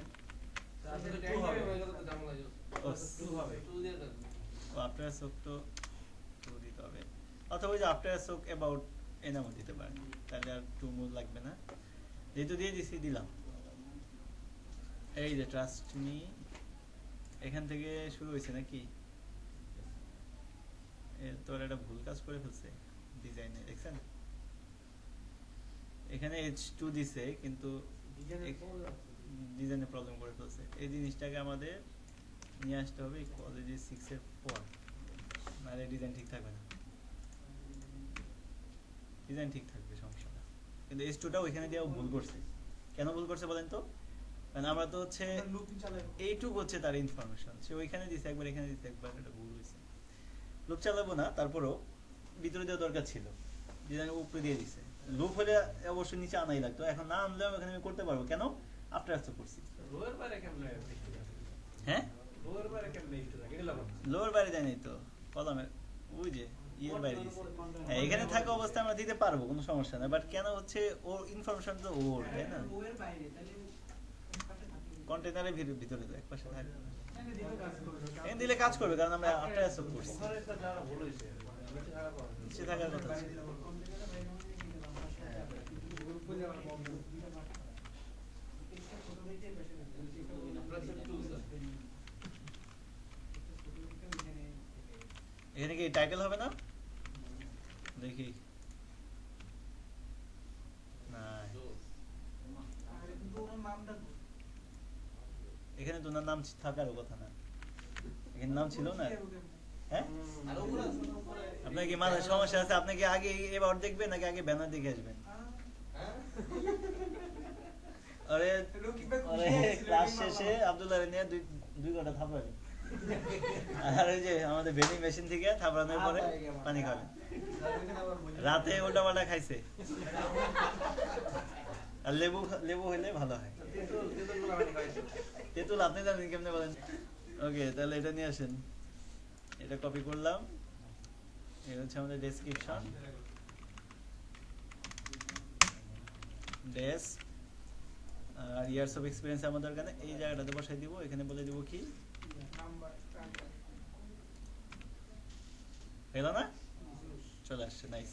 আসলে 2 হবে তো ঝামেলা হয়ে যাচ্ছে 2 হবে 2 দিয়ে দেন আফটার শোক তো 2 দিতে হবে অথবা ওই যে আফটার শোক অ্যাবাউট এই নামও দিতে পারেন তাহলে আর 2 মোর লাগবে না যেহেতু দিয়ে দিছি দিলাম এই যে ট্রাস্ট মি এখান থেকে শুরু হয়েছে নাকি তোর একটা ভুল কাজ করে ফেলছে ডিজাইনে দেখছেন এখানে H2 দিছে কিন্তু ডিজাইনে প্রবলেম করে ফেলছে এই জিনিসটাকে আমাদের নিয়ে আসতে হবে কলেজ 6 এর পর নাহলে ডিজাইন ঠিক থাকবে না ডিজাইন ঠিক থাকবে সমস্যা না কিন্তু H2 টা ওইখানে দিয়েও ভুল করছে কেন ভুল করছে বলেন তো কারণ আমরা তো হচ্ছে লুপ চালাই এইটুক হচ্ছে তার ইনফরমেশন সে ওইখানে দিছে একবার এখানে দিছে একবার এটা ভুল হয়েছে লুপ চালাবো না তারপরও ভিতরে দেওয়া দরকার ছিল ডিজাইন উপরে দিয়ে দিছে লুপ হলে অবশ্যই নিচে আনাই লাগতো এখন না আনলেও এখানে আমি করতে পারবো কেন আফটার আসতে করছি লোয়ার বাইরে কেমনে হ্যাঁ লোয়ার বাইরে কেমনে একটু লাগে এগুলো লোয়ার বাইরে দেয় নাই তো কলামের ওই যে ইয়ের বাইরে দিছে হ্যাঁ এখানে থাকা অবস্থায় আমরা দিতে পারবো কোনো সমস্যা না বাট কেন হচ্ছে ওর ইনফরমেশন তো ওর তাই না ওয়ের বাইরে তাহলে কন্টেনারের ভিতরে তো একপাশে থাকে এখানে দিলে কাজ করবে এখানে দিলে কাজ করবে কারণ আমরা আফটার আসতে করছি ওখানে একটা যারা ভুল হইছে নিচে থাকার কথা ছিল টাইটেল হবে না? দেখি না, আরে কিন্তু ওনার নামটা কই? এখানে তো ওনার নাম থাকারও কথা না, এখানে নাম ছিল না। হ্যাঁ, আপনার কি মাথায় সমস্যা আছে? আপনি কি আগে এবার দেখবেন নাকি আগে ব্যানার দেখে আসবেন? আরে রকিব ভাই খুশি আরে হয়েছিল, ক্লাস রকিব শেষে মামা। আব্দুল্লাহ নিয়ে দুই ঘন্টা থাপড়াবেন। আর ওই যে আমাদের ভেন্ডিং মেশিন থেকে থাপড়ানোর পরে পানি খাবেন। রাতে উল্টা পাল্টা খাইছে। আর লেবু লেবু হইলে ভালো হয়। তেঁতুল আপনি জানেন কেমনে বলেন? ওকে, তাহলে এটা নিয়ে আসেন, এটা কপি করলাম। এটা হচ্ছে আমাদের ডেসক্রিপশন, ডেস আর ইয়ার্স অফ এক্সপিরিয়েন্স আমাদের এখানে এই জায়গাটাতে বসাই দিব। এখানে বলে দিব কি নাম্বার হলো না? চলে আসছে, নাইস।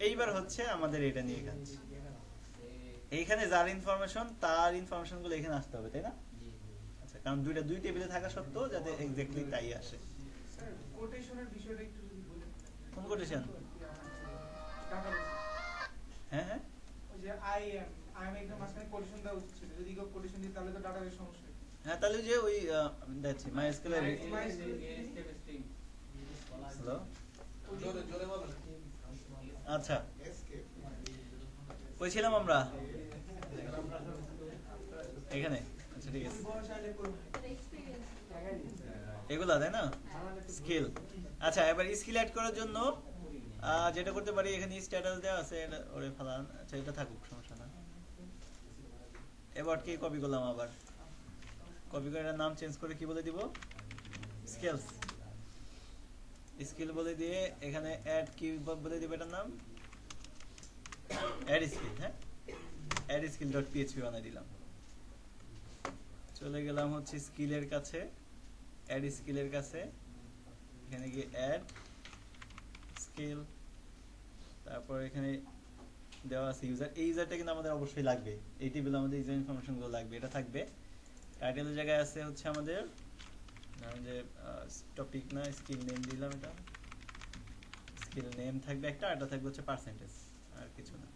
এইবার হচ্ছে আমাদের এটা নিয়ে কাজ। এইখানে যার ইনফরমেশন তার ইনফরমেশন গুলো এখানে আসতে হবে, তাই না? আচ্ছা, কারণ দুই টেবিলে থাকা সত্ত্বেও যাতে এক্স্যাক্টলি তাই আসে। স্যার কোটেশনের বিষয়টা একটু যদি বলেন। কোন কোটেশন? ডাটাবেস হ্যাঁ হ্যাঁ, ওই যে আই এম একদম মাঝখানে কোটেশন দেওয়া উচিত ছিল। যদি কেউ কোটেশন দিই তাহলে তো ডাটাবেস সমস্যা হয়। হ্যাঁ, তাহলে যে ওই দেখছি মাইএসকিউএল এর হ্যালো, আচ্ছা কই ছিলাম আমরা? এখানে, আচ্ছা ঠিক আছে। এগুলা তাই না, স্কিল। আচ্ছা, এবার স্কিল অ্যাড করার জন্য যেটা করতে পারি, এখানে স্ট্যাটাস দেওয়া আছে, এটা ওরে ফালান। আচ্ছা, এটা থাকুক, সমস্যা না। এবার কি কপি করলাম, আবার কপি করে এটার নাম চেঞ্জ করে কি বলে দিব? স্কিলস। স্কিল বলে দিয়ে এখানে অ্যাড কি বলে দিব? এটার নাম অ্যাড স্কিল। হ্যাঁ, অ্যাড স্কিল ডট পিএইচপি বানাই দিলাম। চলে গেলাম হচ্ছে স্কিলের কাছে, অ্যাড স্কিলের কাছে। এখানে গিয়ে অ্যাড স্কিল, তারপর এখানে দেওয়া আছে ইউজার। এই ইউজারটা কিন্তু আমাদের অবশ্যই লাগবে, এই টেবিলে আমাদের ইউজার ইনফরমেশন গুলো লাগবে, এটা থাকবে। টাইটেলের জায়গায় আছে হচ্ছে আমাদের যে টপিক না, স্কিল নেম দিলাম, এটা স্কিল নেম থাকবে একটা, আর এটা থাকবে হচ্ছে পার্সেন্টেজ, আর কিছু না।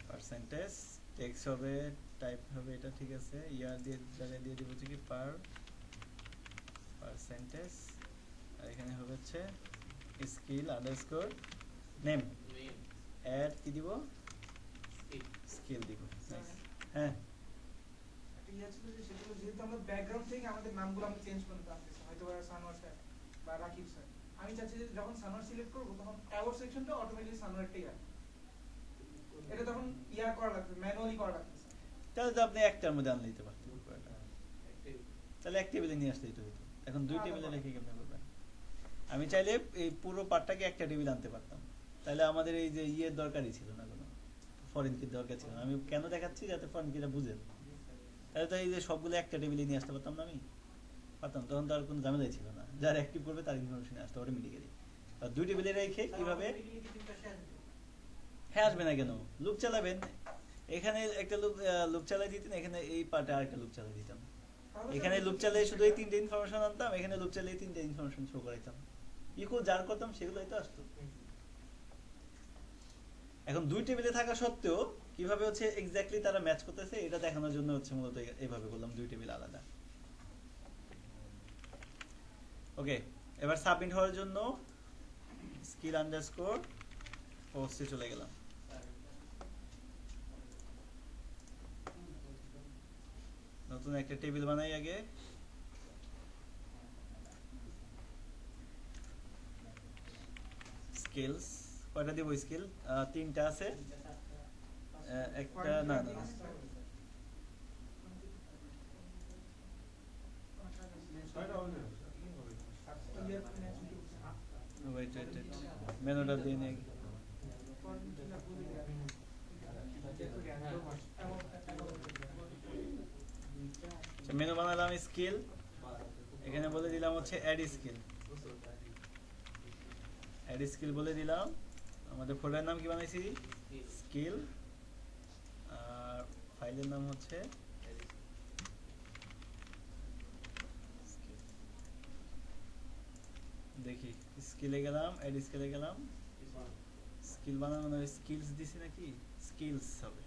পার্সেন্টেজ টেক্সট হবে, টাইপ হবে, এটা ঠিক আছে। ইয়ার দিয়ে জায়গায় দিয়ে দিব হচ্ছে কি পার্সেন্টেজ, আর এখানে হবে হচ্ছে স্কিল আন্ডারস্কোর নেম, অ্যাড কি দিব? স্কিল দিব। হ্যাঁ, একটা ইয়ে ছিল যে সেগুলো যেহেতু আমরা ব্যাকগ্রাউন্ড থেকে আমাদের নামগুলো আমরা চেঞ্জ করতে পারতেছি, হয়তো সানোয়ার স্যার বা রাকিব স্যার। আমি চাচ্ছি যে যখন সানোয়ার সিলেক্ট করব তখন অ্যাওয়ার্ড সেকশনটা অটোমেটিক্যালি সানোয়ারটাই আসবে। এটা তখন ইয়া করা লাগবে, ম্যানুয়ালি করা লাগবে। তাহলে তো আপনি একটার মধ্যে আনলে দিতে পারতেন, তাহলে এক টেবিলে নিয়ে আসলেই তো হতো। এখন দুই টেবিলে রেখে কেমনে করবেন? আমি চাইলে এই পুরো পার্টটাকে একটা টেবিল আনতে পারতাম, তাহলে আমাদের এই যে ইয়ের দরকারই ছিল না, কোনো ফরেন কির দরকার ছিল না। আমি কেন দেখাচ্ছি, যাতে ফরেন কিটা বুঝেন। তাহলে তো এই যে সবগুলো একটা টেবিলে নিয়ে আসতে পারতাম না? আমি পারতাম, তখন তো আর কোনো ঝামেলাই ছিল না। যারা অ্যাক্টিভ করবে তার ইনফরমেশন আসতে অটোমেটিক্যালি। আর দুই টেবিলে রেখে কিভাবে? হ্যাঁ, আসবে না কেন? লুপ চালাবেন, এখানে একটা লুপ চালাই দিতেন, এখানে এই পার্টে আরেকটা লুপ চালাই দিতাম। এখানে লুপ চালিয়ে শুধু এই তিনটে ইনফরমেশন আনতাম, এখানে লুপ চালিয়ে তিনটে ইনফরমেশন শো করাইতাম। ইকো যার করতাম সেগুলোই তো আসতো। এখন দুই টেবিলে থাকা সত্ত্বেও কিভাবে হচ্ছে এক্স্যাক্টলি তারা ম্যাচ করতেছে, এটা দেখানোর জন্য হচ্ছে মূলত এইভাবে করলাম, দুই টেবিল আলাদা। ওকে, এবার সাবমিট হওয়ার জন্য স্কিল আন্ডারস্কোর পোস্টে চলে গেলাম। নতুন একটা টেবিল বানাই আগে। স্কিলস কয়টা দিব? স্কিল তিনটা আছে, একটা না না ওয়েট মেনুটা দিয়ে নিয়ে মেনু বানালাম স্কিল, এখানে বলে দিলাম হচ্ছে অ্যাড স্কিল। অ্যাড স্কিল বলে দিলাম। আমাদের ফোল্ডারের নাম কি বানাইছি? স্কিল। আর ফাইলের নাম হচ্ছে দেখি স্কিলে গেলাম, এড স্কিলে গেলাম, স্কিল বানানো স্কিলস দিছি নাকি, স্কিলস হবে।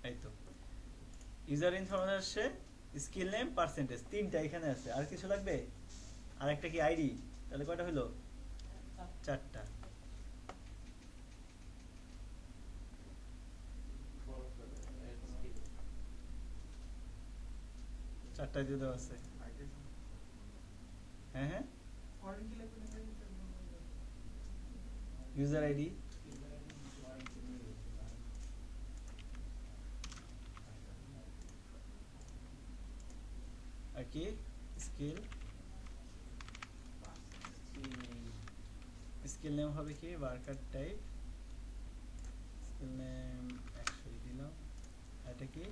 এই তো ইউজার ইনফরমেশন আসছে, স্কিল নেম, পার্সেন্টেজ, তিনটা এখানে আছে। আর কিছু লাগবে? আর একটা কি আইডি? তাহলে কয়টা হলো? চারটা। চারটা দিয়ে দেওয়া আছে। হ্যাঁ হ্যাঁ, ফরেন কি লাগবে না ইউজার আইডি, আর কি স্কিল, স্কিল নেম হবে কি ওয়ার্কার টাইপ, স্কিল নেম 100 দিলাম। এটা কি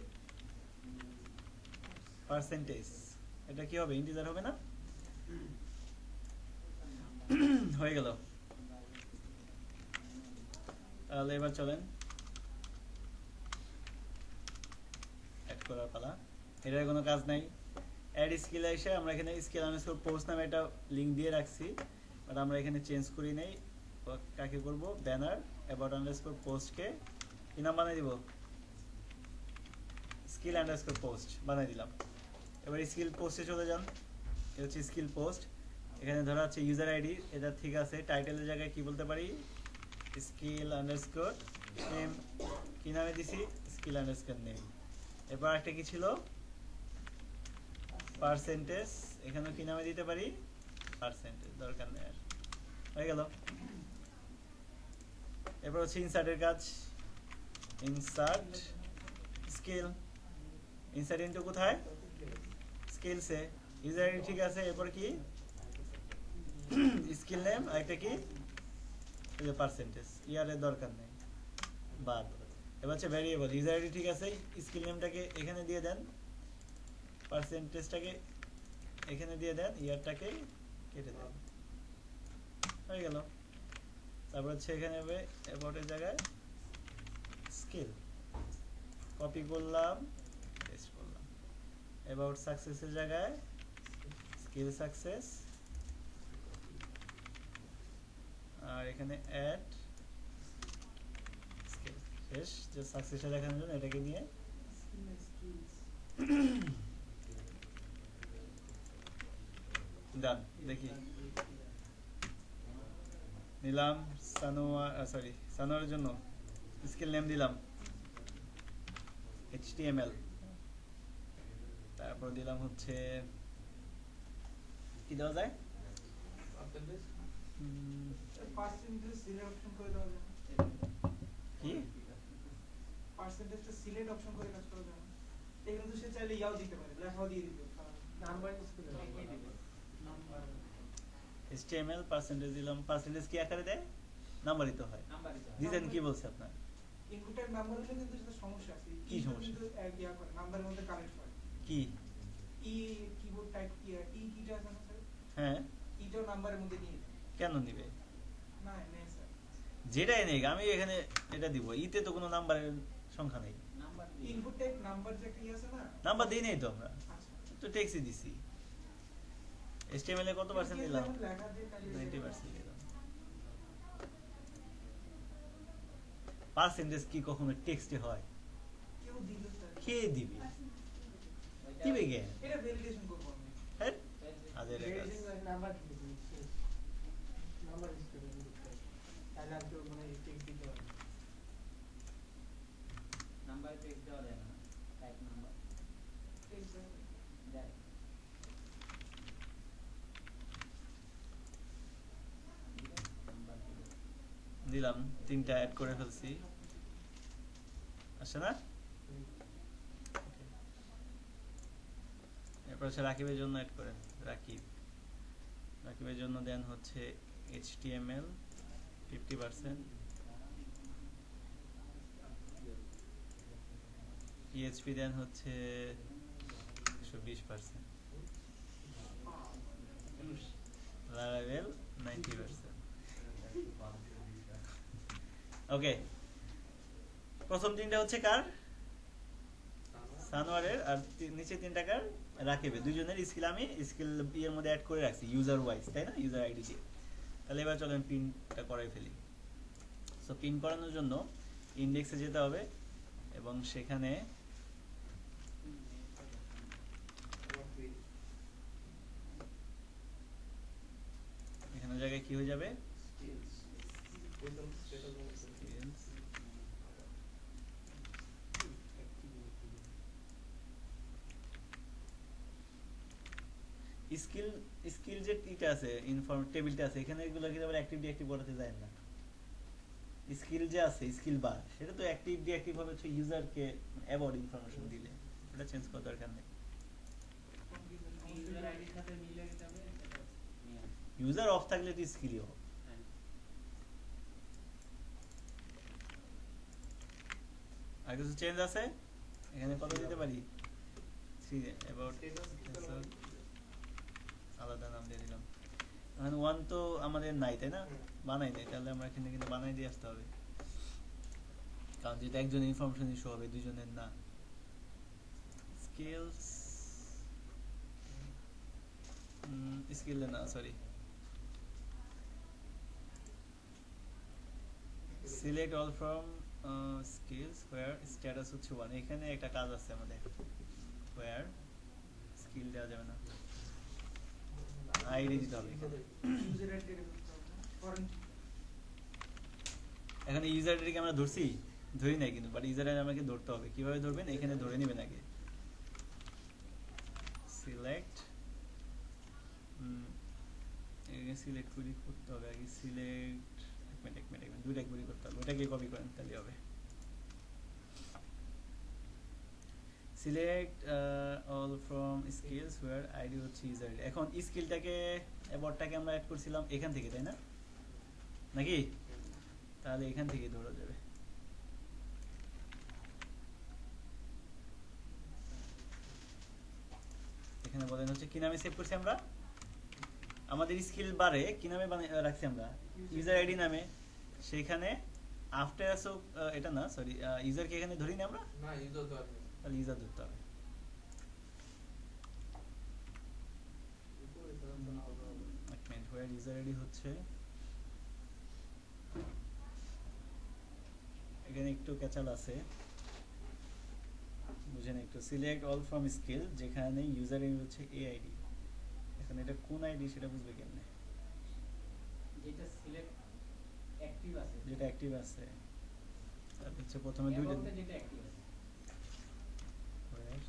পার্সেন্টেজ, এটা কি হবে ইন্টিজার হবে না? হয়ে গেল। তাহলে এবার চলেন অ্যাড করার পালা। এটার কোনো কাজ নাই। অ্যাড স্কিল এসে আমরা এখানে স্কিল আন্ডারস্কোর পোস্ট নামে একটা লিংক দিয়ে রাখছি, বাট আমরা এখানে চেঞ্জ করি নাই। কাকে করব? ব্যানার অ্যাবাউট আন্ডারস্কোর পোস্টকে কি নাম বানিয়ে দিব? স্কিল আন্ডারস্কোর পোস্ট বানিয়ে দিলাম। এবার স্কিল পোস্টে চলে যান। এটা হচ্ছে স্কিল পোস্ট। এখানে ধরা আছে ইউজার আইডি, এটা ঠিক আছে। টাইটেলের জায়গায় কি বলতে পারি? Skill underscore name. কি নামে দিছি? Skill underscore name. এরপর একটা কি ছিল? পার্সেন্টেজ। এখানেও কি নামে দিতে পারি? পার্সেন্টেজ, দরকার নেই আর। হয়ে গেল। এরপর হচ্ছে ইনসার্টের কাজ। ইনসার্ট স্কিল, ইনসার্ট ইনটু কোথায়? স্কিলসে। ইউজার আইডি ঠিক আছে। এরপর কি? স্কিল নেম, আর একটা কি পার্সেন্টেজ। ইয়ারের দরকার নেই, বাদ। এবার হচ্ছে ভ্যারিয়েবল। ইউজার আইডি ঠিক আছে, স্কিল নেমটাকে এখানে দিয়ে দেন, পার্সেন্টেজটাকে এখানে দিয়ে দেন, ইয়ারটাকে কেটে দেন। হয়ে গেল। তারপর হচ্ছে এখানে হবে অ্যাবাউটের জায়গায় স্কিল, কপি করলাম, পেস্ট করলাম। অ্যাবাউট সাকসেসের জায়গায় স্কিল সাকসেস, আর এখানে অ্যাড স্কিল। শেষ। যে সাকসেসটা দেখানোর জন্য এটাকে নিয়ে ডান। দেখি নিলাম সানোয়ার, সরি সানোয়ারের জন্য স্কিল নেম দিলাম HTML। তারপর দিলাম হচ্ছে কি দেওয়া যায়? পার্সেন্টেজ সিলেক্ট অপশন করে দেওয়া যায়। কি পার্সেন্টেজটা সিলেক্ট অপশন করে কাজ করা যায়। এখানে তো সে চাইলে ইয়াও দিতে পারে, লেখাও দিয়ে দিতে পারে। নাম্বার ইউজ করে নাম্বার HTML পার্সেন্টেজ দিলাম। পার্সেন্টেজ কি আকারে দেয়? নাম্বারই তো হয়। ডিজাইন কি বলছে আপনার? ইনপুটের নাম্বার হলে কিন্তু সেটা সমস্যা আছে। কি সমস্যা? কিন্তু এক ইয়া করে নাম্বারের মধ্যে কানেক্ট হয়। কি ই কিবোর্ড টাইপ ই কিটা আছে না স্যার? হ্যাঁ, ইটাও নাম্বারের মধ্যে নিয়ে নেয়। কেন নিবে? না নেই স্যার। যেটাই নেই, আমি এখানে এটা দিব। ইতে তো কোনো নাম্বারের সংখ্যা নেই। ইনপুট টাইপ নাম্বার যে একটা ই আছে না? নাম্বার দিই নাই তো আমরা, আচ্ছা। তো টেক্সটই দিছি। HTML এ কত পার্সেন্ট দিলাম? লেখা দিয়ে কালিয়ে 90% দিলাম। পার্সেন্টেজ কি কখনো টেক্সটে হয়? কেউ দিল স্যার। কে দিবে? দিবে কে? এটা ভ্যালিডেশন করব আমি। হ্যাঁ, আদের কাজ। নাম্বার নাম্বার ইউজ করে দিতে। তাহলে আর কেউ মানে টেক্সট দিতে হবে। নাম্বার টেক্সট দেওয়া যায় না, টাইপ নাম্বার টেক্সট যায়। দিলাম, তিনটা অ্যাড করে ফেলছি। আসছে না? এরপর হচ্ছে রাকিবের জন্য অ্যাড করেন। রাকিবের জন্য দেন হচ্ছে HTML 50%, PHP দেন হচ্ছে 120%, Laravel 90%। ওকে, প্রথম তিনটা হচ্ছে কার? সানোয়ারের আর নিচে 3 টাকার রাকিবের দুইজনের স্কিল আমি স্কিল এর মধ্যে অ্যাড করে রাখছি ইউজার ওয়াইজ, তাই না, ইউজার আইডি দিয়ে। তাহলে এবার চলেন প্রিন্টটা করাই ফেলি। সো প্রিন্ট করানোর জন্য ইন্ডেক্সে যেতে হবে এবং সেখানে এখানে জায়গায় কি হয়ে যাবে, স্কিল স্কিল যে এটা আছে ইনফর্ম টেবিলটা আছে এখানে এগুলো কি আবার অ্যাক্টিভ ডিঅ্যাক্টিভ করাতে যায় না। স্কিল যে আছে স্কিল বার সেটা তো অ্যাক্টিভ ডিঅ্যাক্টিভ হবে হচ্ছে ইউজারকে অ্যাবাউট ইনফরমেশন দিলে, ওটা চেঞ্জ করার দরকার নেই। ইউজার আইডির সাথে মিলে যাবে সেটা নিয়ে আসবে। ইউজার অফ থাকলে তো স্কিলই হবে। হ্যাঁ। আর কিছু চেঞ্জ আছে এখানে কত দিতে পারি, অ্যাবাউট আলাদা নাম দিয়ে দিলাম। এখন 1 তো আমাদের নাই তাই না, বানাই নাই, তাহলে আমরা এখানে কিন্তু বানাই দিয়ে আসতে হবে, কারণ যেটা একজন ইনফরমেশন ইস্যু হবে দুইজনের না। স্কিলস স্কিল না sorry, select all from skills where status হচ্ছে 1। এখানে একটা কাজ আছে আমাদের, হোয়ার স্কিল দেওয়া যাবে না, আইডি দিতে হবে এখানে। ইউজার আইডি ফরেন এখানে ইউজার আইডিকে আমরা ধরছি, ধরি নাই কিন্তু, বাট ইউজার আইডি আমাকে ধরতে হবে। কিভাবে ধরবেন, এখানে ধরে নেবেন আগে, সিলেক্ট এখানে সিলেক্ট করি করতে হবে আগে, সিলেক্ট এক মিনিট দুইটা করি করতে হবে, ওটাকে কপি করেন তাহলে হবে। Select all from skills where ID হচ্ছে ইউজার আইডি। এখন স্কিলটাকে অ্যাবাউটটাকে আমরা অ্যাড করছিলাম এখান থেকে তাই না, নাকি? তাহলে এখান থেকে ধরা যাবে। এখানে বলেন হচ্ছে কি নামে সেভ করছি আমরা, আমাদের স্কিল বারে কি নামে রাখছি আমরা, ইউজার আইডি নামে। সেখানে আফটার আসো এটা না সরি, ইউজারকে এখানে ধরি না আমরা, না ইউজার তো আছে তাহলে ইউজার ধরতে হবে। এক মিনিট, হোয়ার ইউজার আইডি হচ্ছে এখানে একটু ক্যাচাল আছে, বুঝেন একটু। সিলেক্ট অল ফ্রম স্কিল, যেখানে ইউজার আইডি হচ্ছে এ আইডি। এখন এটা কোন আইডি সেটা বুঝবে কেমনে, যেটা সিলেক্ট অ্যাক্টিভ আছে, যেটা অ্যাক্টিভ আছে। তাহলে হচ্ছে প্রথমে দুইটা অ্যাবাউটে যেটা অ্যাক্টিভ আছে, where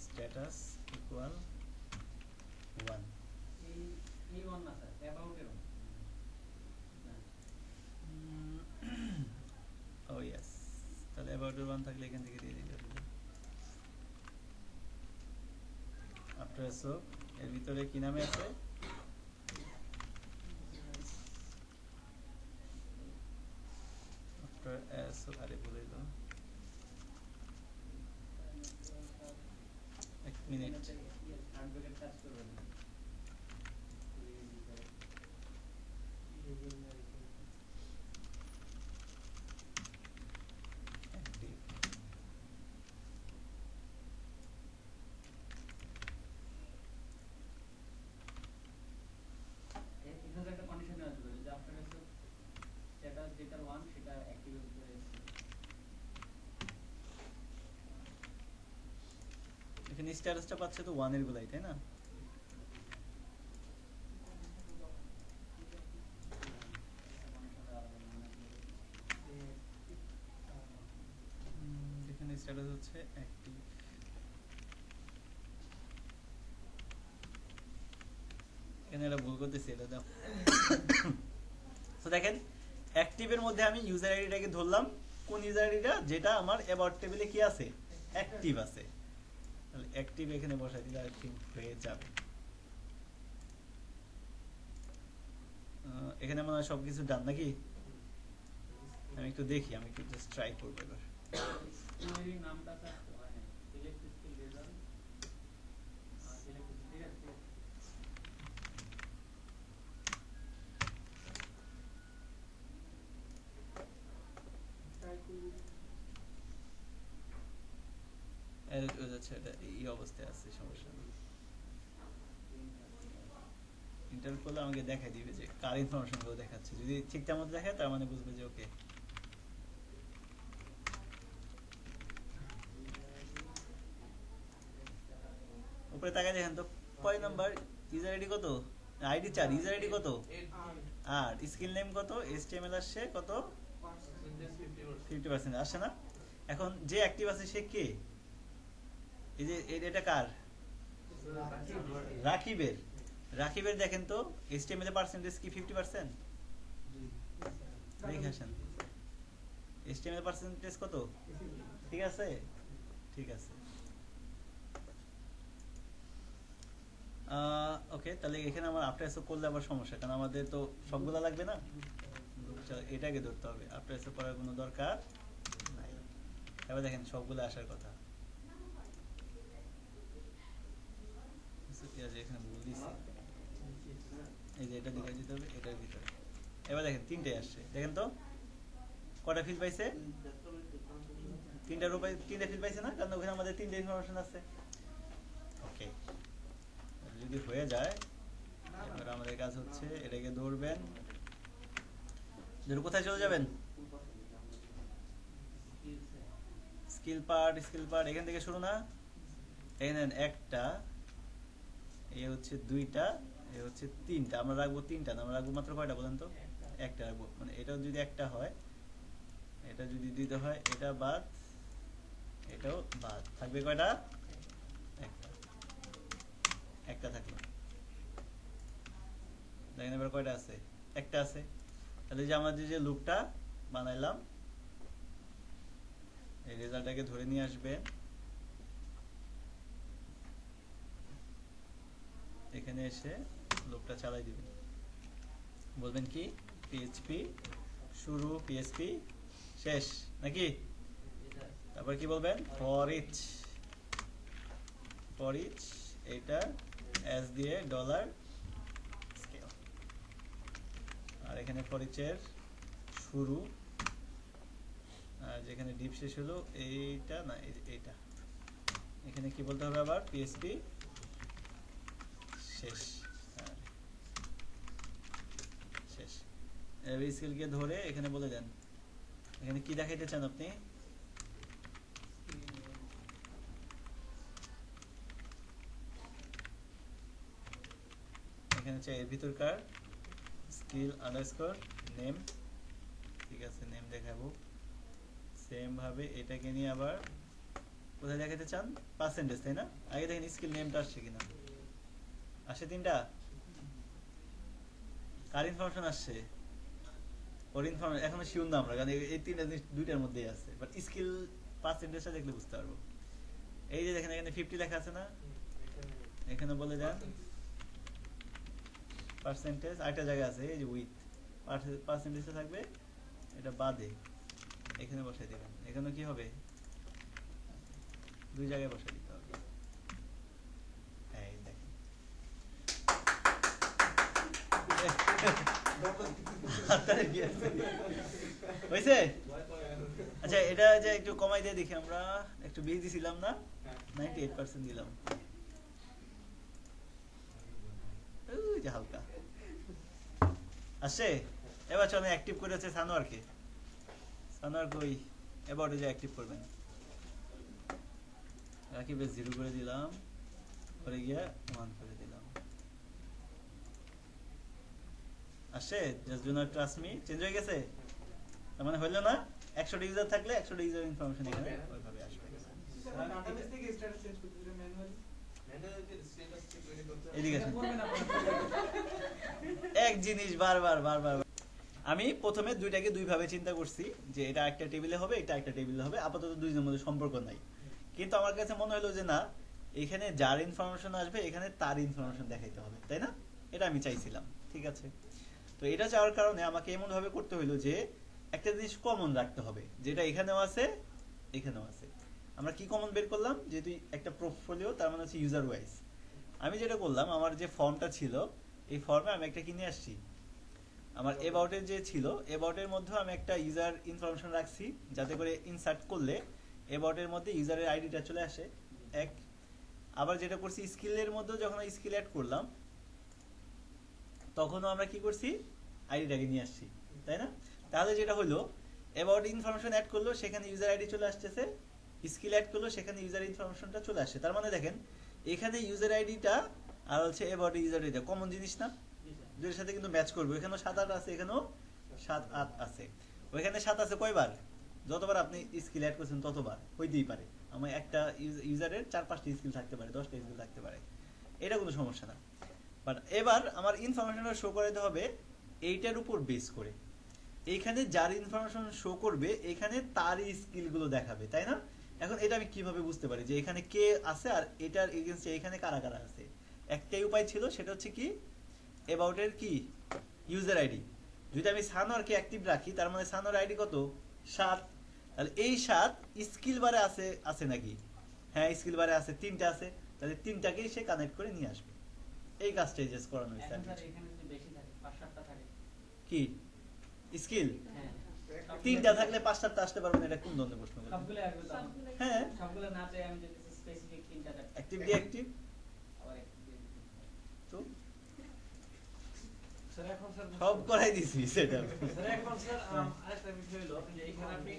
status equal 1। এই ওয়ান না স্যার, অ্যাবাউটের ওয়ান না। ও ইয়েস, তাহলে about 1 থাকলে এখান থেকে দিয়ে দিতে হবে। আফটার সো এর ভিতরে কি নামে আছে, আফটার সো আরে বলে দাও, এক মিনিট। থার্ড ব্র্যাকেট কাজ করবে না। Active। এখানে একটা কন্ডিশন আছে যে আফটার এসে স্ট্যাটাস যেটার ওয়ান সেটা অ্যাক্টিভ হয়ে এখানে স্ট্যাটাসটা পাচ্ছে তো 1 এর গুলাই তাই না, এখানে স্ট্যাটাস হচ্ছে অ্যাক্টিভ। এখানে এটা ভুল করতেছি, এটা দাও। তো দেখেন অ্যাক্টিভের মধ্যে আমি ইউজার আইডিটাকে ধরলাম, কোন ইউজার আইডিটা, যেটা আমার অ্যাবাউট টেবিলে কি আছে, অ্যাক্টিভ আছে। তাহলে অ্যাক্টিভ এখানে বসাই দিলে আই থিংক হয়ে যাবে। এখানে মনে হয় সবকিছু ডান নাকি, আমি একটু দেখি, আমি একটু জাস্ট ট্রাই করবো এবার। স্কিলের নামটা স্যার হয় না, সিলেক্ট স্কিল রেজাল্ট সিলেক্ট ঠিক আছে। এটা এই অবস্থায় আছে, সমস্যা নেই। ইন্টার করলে আমাকে দেখাই দিবে যে কার ইনফরমেশন গুলো দেখাচ্ছে, যদি ঠিকঠাক মতো দেখায় তার মানে বুঝবে যে ওকে। উপরে তাকায় দেখেন তো কয় নাম্বার, ইউজার আইডি কত, আইডি 4, ইউজার আইডি কত, আর স্কিল নেম কত, HTML আসছে কত, 50% আসছে না। এখন যে অ্যাক্টিভ আছে সে কে, এই যে এটা কার, রাকিবের। রাকিবের দেখেন তো HTML এর পার্সেন্টেজ কি 50%? দেখে আসেন HTML এর পার্সেন্টেজ কত, ঠিক আছে, ঠিক আছে। ওকে, তাহলে এখানে আমার আফটার এসও করলে আবার সমস্যা, কারণ আমাদের তো সবগুলা লাগবে না, এটাকে ধরতে হবে, আফটার এসও করার কোনো দরকার নাই। এবার দেখেন সবগুলো আসার কথা, এখানে ভুল দিছি, এই যে এটা দিকে দিতে হবে, এটার ভিতরে। এবার দেখেন তিনটাই আসছে, দেখেন তো কটা ফিল পাইছে, তিনটা ফিল পাইছে না, কারণ ওখানে আমাদের তিনটা ইনফরমেশন আছে। ওকে, যদি হয়ে যায় এবার আমাদের কাজ হচ্ছে এটাকে ধরবেন, কোথায় চলে যাবেন, স্কিল পার্ট এখান থেকে শুরু না, এখানে একটা, এই হচ্ছে দুইটা, এই হচ্ছে তিনটা, আমরা রাখবো তিনটা, আমরা রাখবো মাত্র কয়টা বলেন তো, একটা রাখবো, মানে এটাও যদি একটা হয়, এটা যদি দিতে হয়, এটা বাদ, এটাও বাদ, থাকবে কয়টা, একটা থাকলো। দেখেন এবার কয়টা আছে, একটা আছে। তাহলে যে আমাদের যে লুপটা বানাইলাম, এই রেজাল্টটাকে ধরে নিয়ে আসবেন, এখানে এসে লুপটা চালাই দিবেন, বলবেন কি পিএইচপি শুরু, পিএইচপি শেষ, নাকি? তারপর কি বলবেন, ফর ইচ এটা এস দিয়ে ডলার স্কেল, আর এখানে ফর ইচের শুরু, আর যেখানে ডিপ শেষ হলো এইটা না, এইটা এখানে কি বলতে হবে আবার, পিএইচপি শেষ, শেষ। এই স্কেলকে ধরে এখানে বলে দেন এখানে কি দেখাইতে চান আপনি, এখানে চাই এর ভিতরকার স্কিল আন্ডারস্কোর নেম, ঠিক আছে, নেম দেখাবো। সেম ভাবে এটাকে নিয়ে আবার কোথায় দেখাতে চান, পার্সেন্টেজ, তাই না? আগে দেখেন স্কিল নেমটা আসছে কিনা, আসে তিনটা, কার ইনফরমেশন আসছে, ওর ইনফরমেশন এখনো শিওর না আমরা, কারণ এই তিনটা জিনিস দুইটার মধ্যেই আছে, বাট স্কিল পার্সেন্টেজটা দেখলে বুঝতে পারবো। এই যে দেখেন এখানে 50 লেখা আছে না, এখানে বলে দেন পার্সেন্টেজ, আরেকটা জায়গা আছে এই যে উইথ, পার্সেন্টেজটা থাকবে, এটা বাদে এখানে বসাই দিবেন, এখানে কি হবে, দুই জায়গায় বসাই দিতে হবে। এই দেখেন হয়েছে। আচ্ছা, এটা যে একটু কমাই দিয়ে দেখি, আমরা একটু বেশি দিছিলাম না, 98% দিলাম, যে হালকা আসছে। এবার চলেন অ্যাক্টিভ করে হচ্ছে সানোয়ারকে, সানোয়ার কই, এবার যে অ্যাক্টিভ করবেন, রাকিবের 0 করে দিলাম, পরে গিয়া 1 করে দিলাম, আসছে। Just do not trust me change হয়ে গেছে, তার মানে হইলো না, 100টা ইউজার থাকলে 100টা ইউজার ইনফরমেশন এখানে ওইভাবে আসবে। ডাটাবেস থেকে স্ট্যাটাস চেঞ্জ করতে দিলে ম্যানুয়ালি, এদিকে আসেন, এক জিনিস বারবার আমি প্রথমে দুইটাকে দুই ভাবে চিন্তা করছি, যে এটা একটা টেবিলে হবে, এটা একটা টেবিলে হবে, আপাতত দুইজনের মধ্যে সম্পর্ক নাই, কিন্তু আমার কাছে মনে হলো যে না, এখানে যার ইনফরমেশন আসবে এখানে তার ইনফরমেশন দেখাইতে হবে, তাই না? এটা আমি চাইছিলাম, ঠিক আছে। তো এটা চাওয়ার কারণে আমাকে এমন ভাবে করতে হলো যে একটা জিনিস কমন রাখতে হবে, যেটা এখানেও আছে এখানেও আছে। আমরা কি কমন বের করলাম, যেহেতু একটা পোর্টফোলিও, তার মানে হচ্ছে ইউজার ওয়াইজ। আমি যেটা করলাম, আমার যে ফর্মটা ছিল, এই ফর্মে আমি একটা কিনে আসছি, আমার এবাউটের যে ছিল, এবাউটের মধ্যে আমি একটা ইউজার ইনফরমেশন রাখছি, যাতে করে ইনসার্ট করলে এবাউটের মধ্যে ইউজারের আইডিটা চলে আসে, এক। আবার যেটা করছি স্কিলের মধ্যে যখন স্কিল অ্যাড করলাম তখনও আমরা কি করছি আইডিটাকে নিয়ে আসছি, তাই না? তাহলে যেটা হলো অ্যাবাউট ইনফরমেশন অ্যাড করলো সেখানে ইউজার আইডি চলে আসতেছে, স্কিল অ্যাড করলো সেখানে ইউজার ইনফরমেশনটা চলে আসছে। তার মানে দেখেন এখানে ইউজার আইডিটা আর হচ্ছে অ্যাবাউট ইউজার আইডিটা কমন জিনিস না, দুইয়ের সাথে কিন্তু ম্যাচ করবে। এখানেও 7-8 আছে, এখানেও 7-8 আছে। ওইখানে 7 আছে কয়বার? যতবার আপনি স্কিল অ্যাড করছেন ততবার হইতেই পারে। আমার একটা ইউজারের 4-5টি স্কিল থাকতে পারে, 10টা স্কিল থাকতে পারে, এটা কোনো সমস্যা না। বাট এবার আমার ইনফরমেশনটা শো করাতে হবে এইটার উপর বেস করে। এইখানে যার ইনফরমেশন শো করবে এখানে তারই স্কিলগুলো দেখাবে, তাই না? এখন এটা আমি কিভাবে বুঝতে পারি যে এখানে কে আছে আর এটার এগেইনস্টে এখানে কারা কারা আছে? একটাই উপায় ছিল, সেটা হচ্ছে কি অ্যাবাউট এর কি ইউজার আইডি। যদি আমি সানোয়ারকে অ্যাক্টিভ রাখি তার মানে সানোয়ার আইডি কত? 7। তাহলে এই 7 স্কিল বারে আছে নাকি? হ্যাঁ স্কিল বারে আছে, 3টা আছে। তাহলে 3টাকেই সে কানেক্ট করে নিয়ে আসবে। এই কাজটাই জাস্ট করানো হয়েছে। এখন স্যার এখানে যদি বেশি থাকে 5-7টা থাকে কি স্কিল? হ্যাঁ 3টা থাকলে 5-7টা আসতে পারবে না, এটা কোন ধরনের প্রশ্ন করলেন? সবগুলো আসবে তো হ্যাঁ সবগুলো না চাই আমি যদি স্পেসিফিক 3টা অ্যাক্টিভ ডিঅ্যাক্টিভ আবার একটা দিয়ে দিতে হবে। তো স্যার এখন স্যার সব করাই দিছি সেটা। স্যার এখন স্যার আরেকটা বিষয় হলো যে এখানে আপনি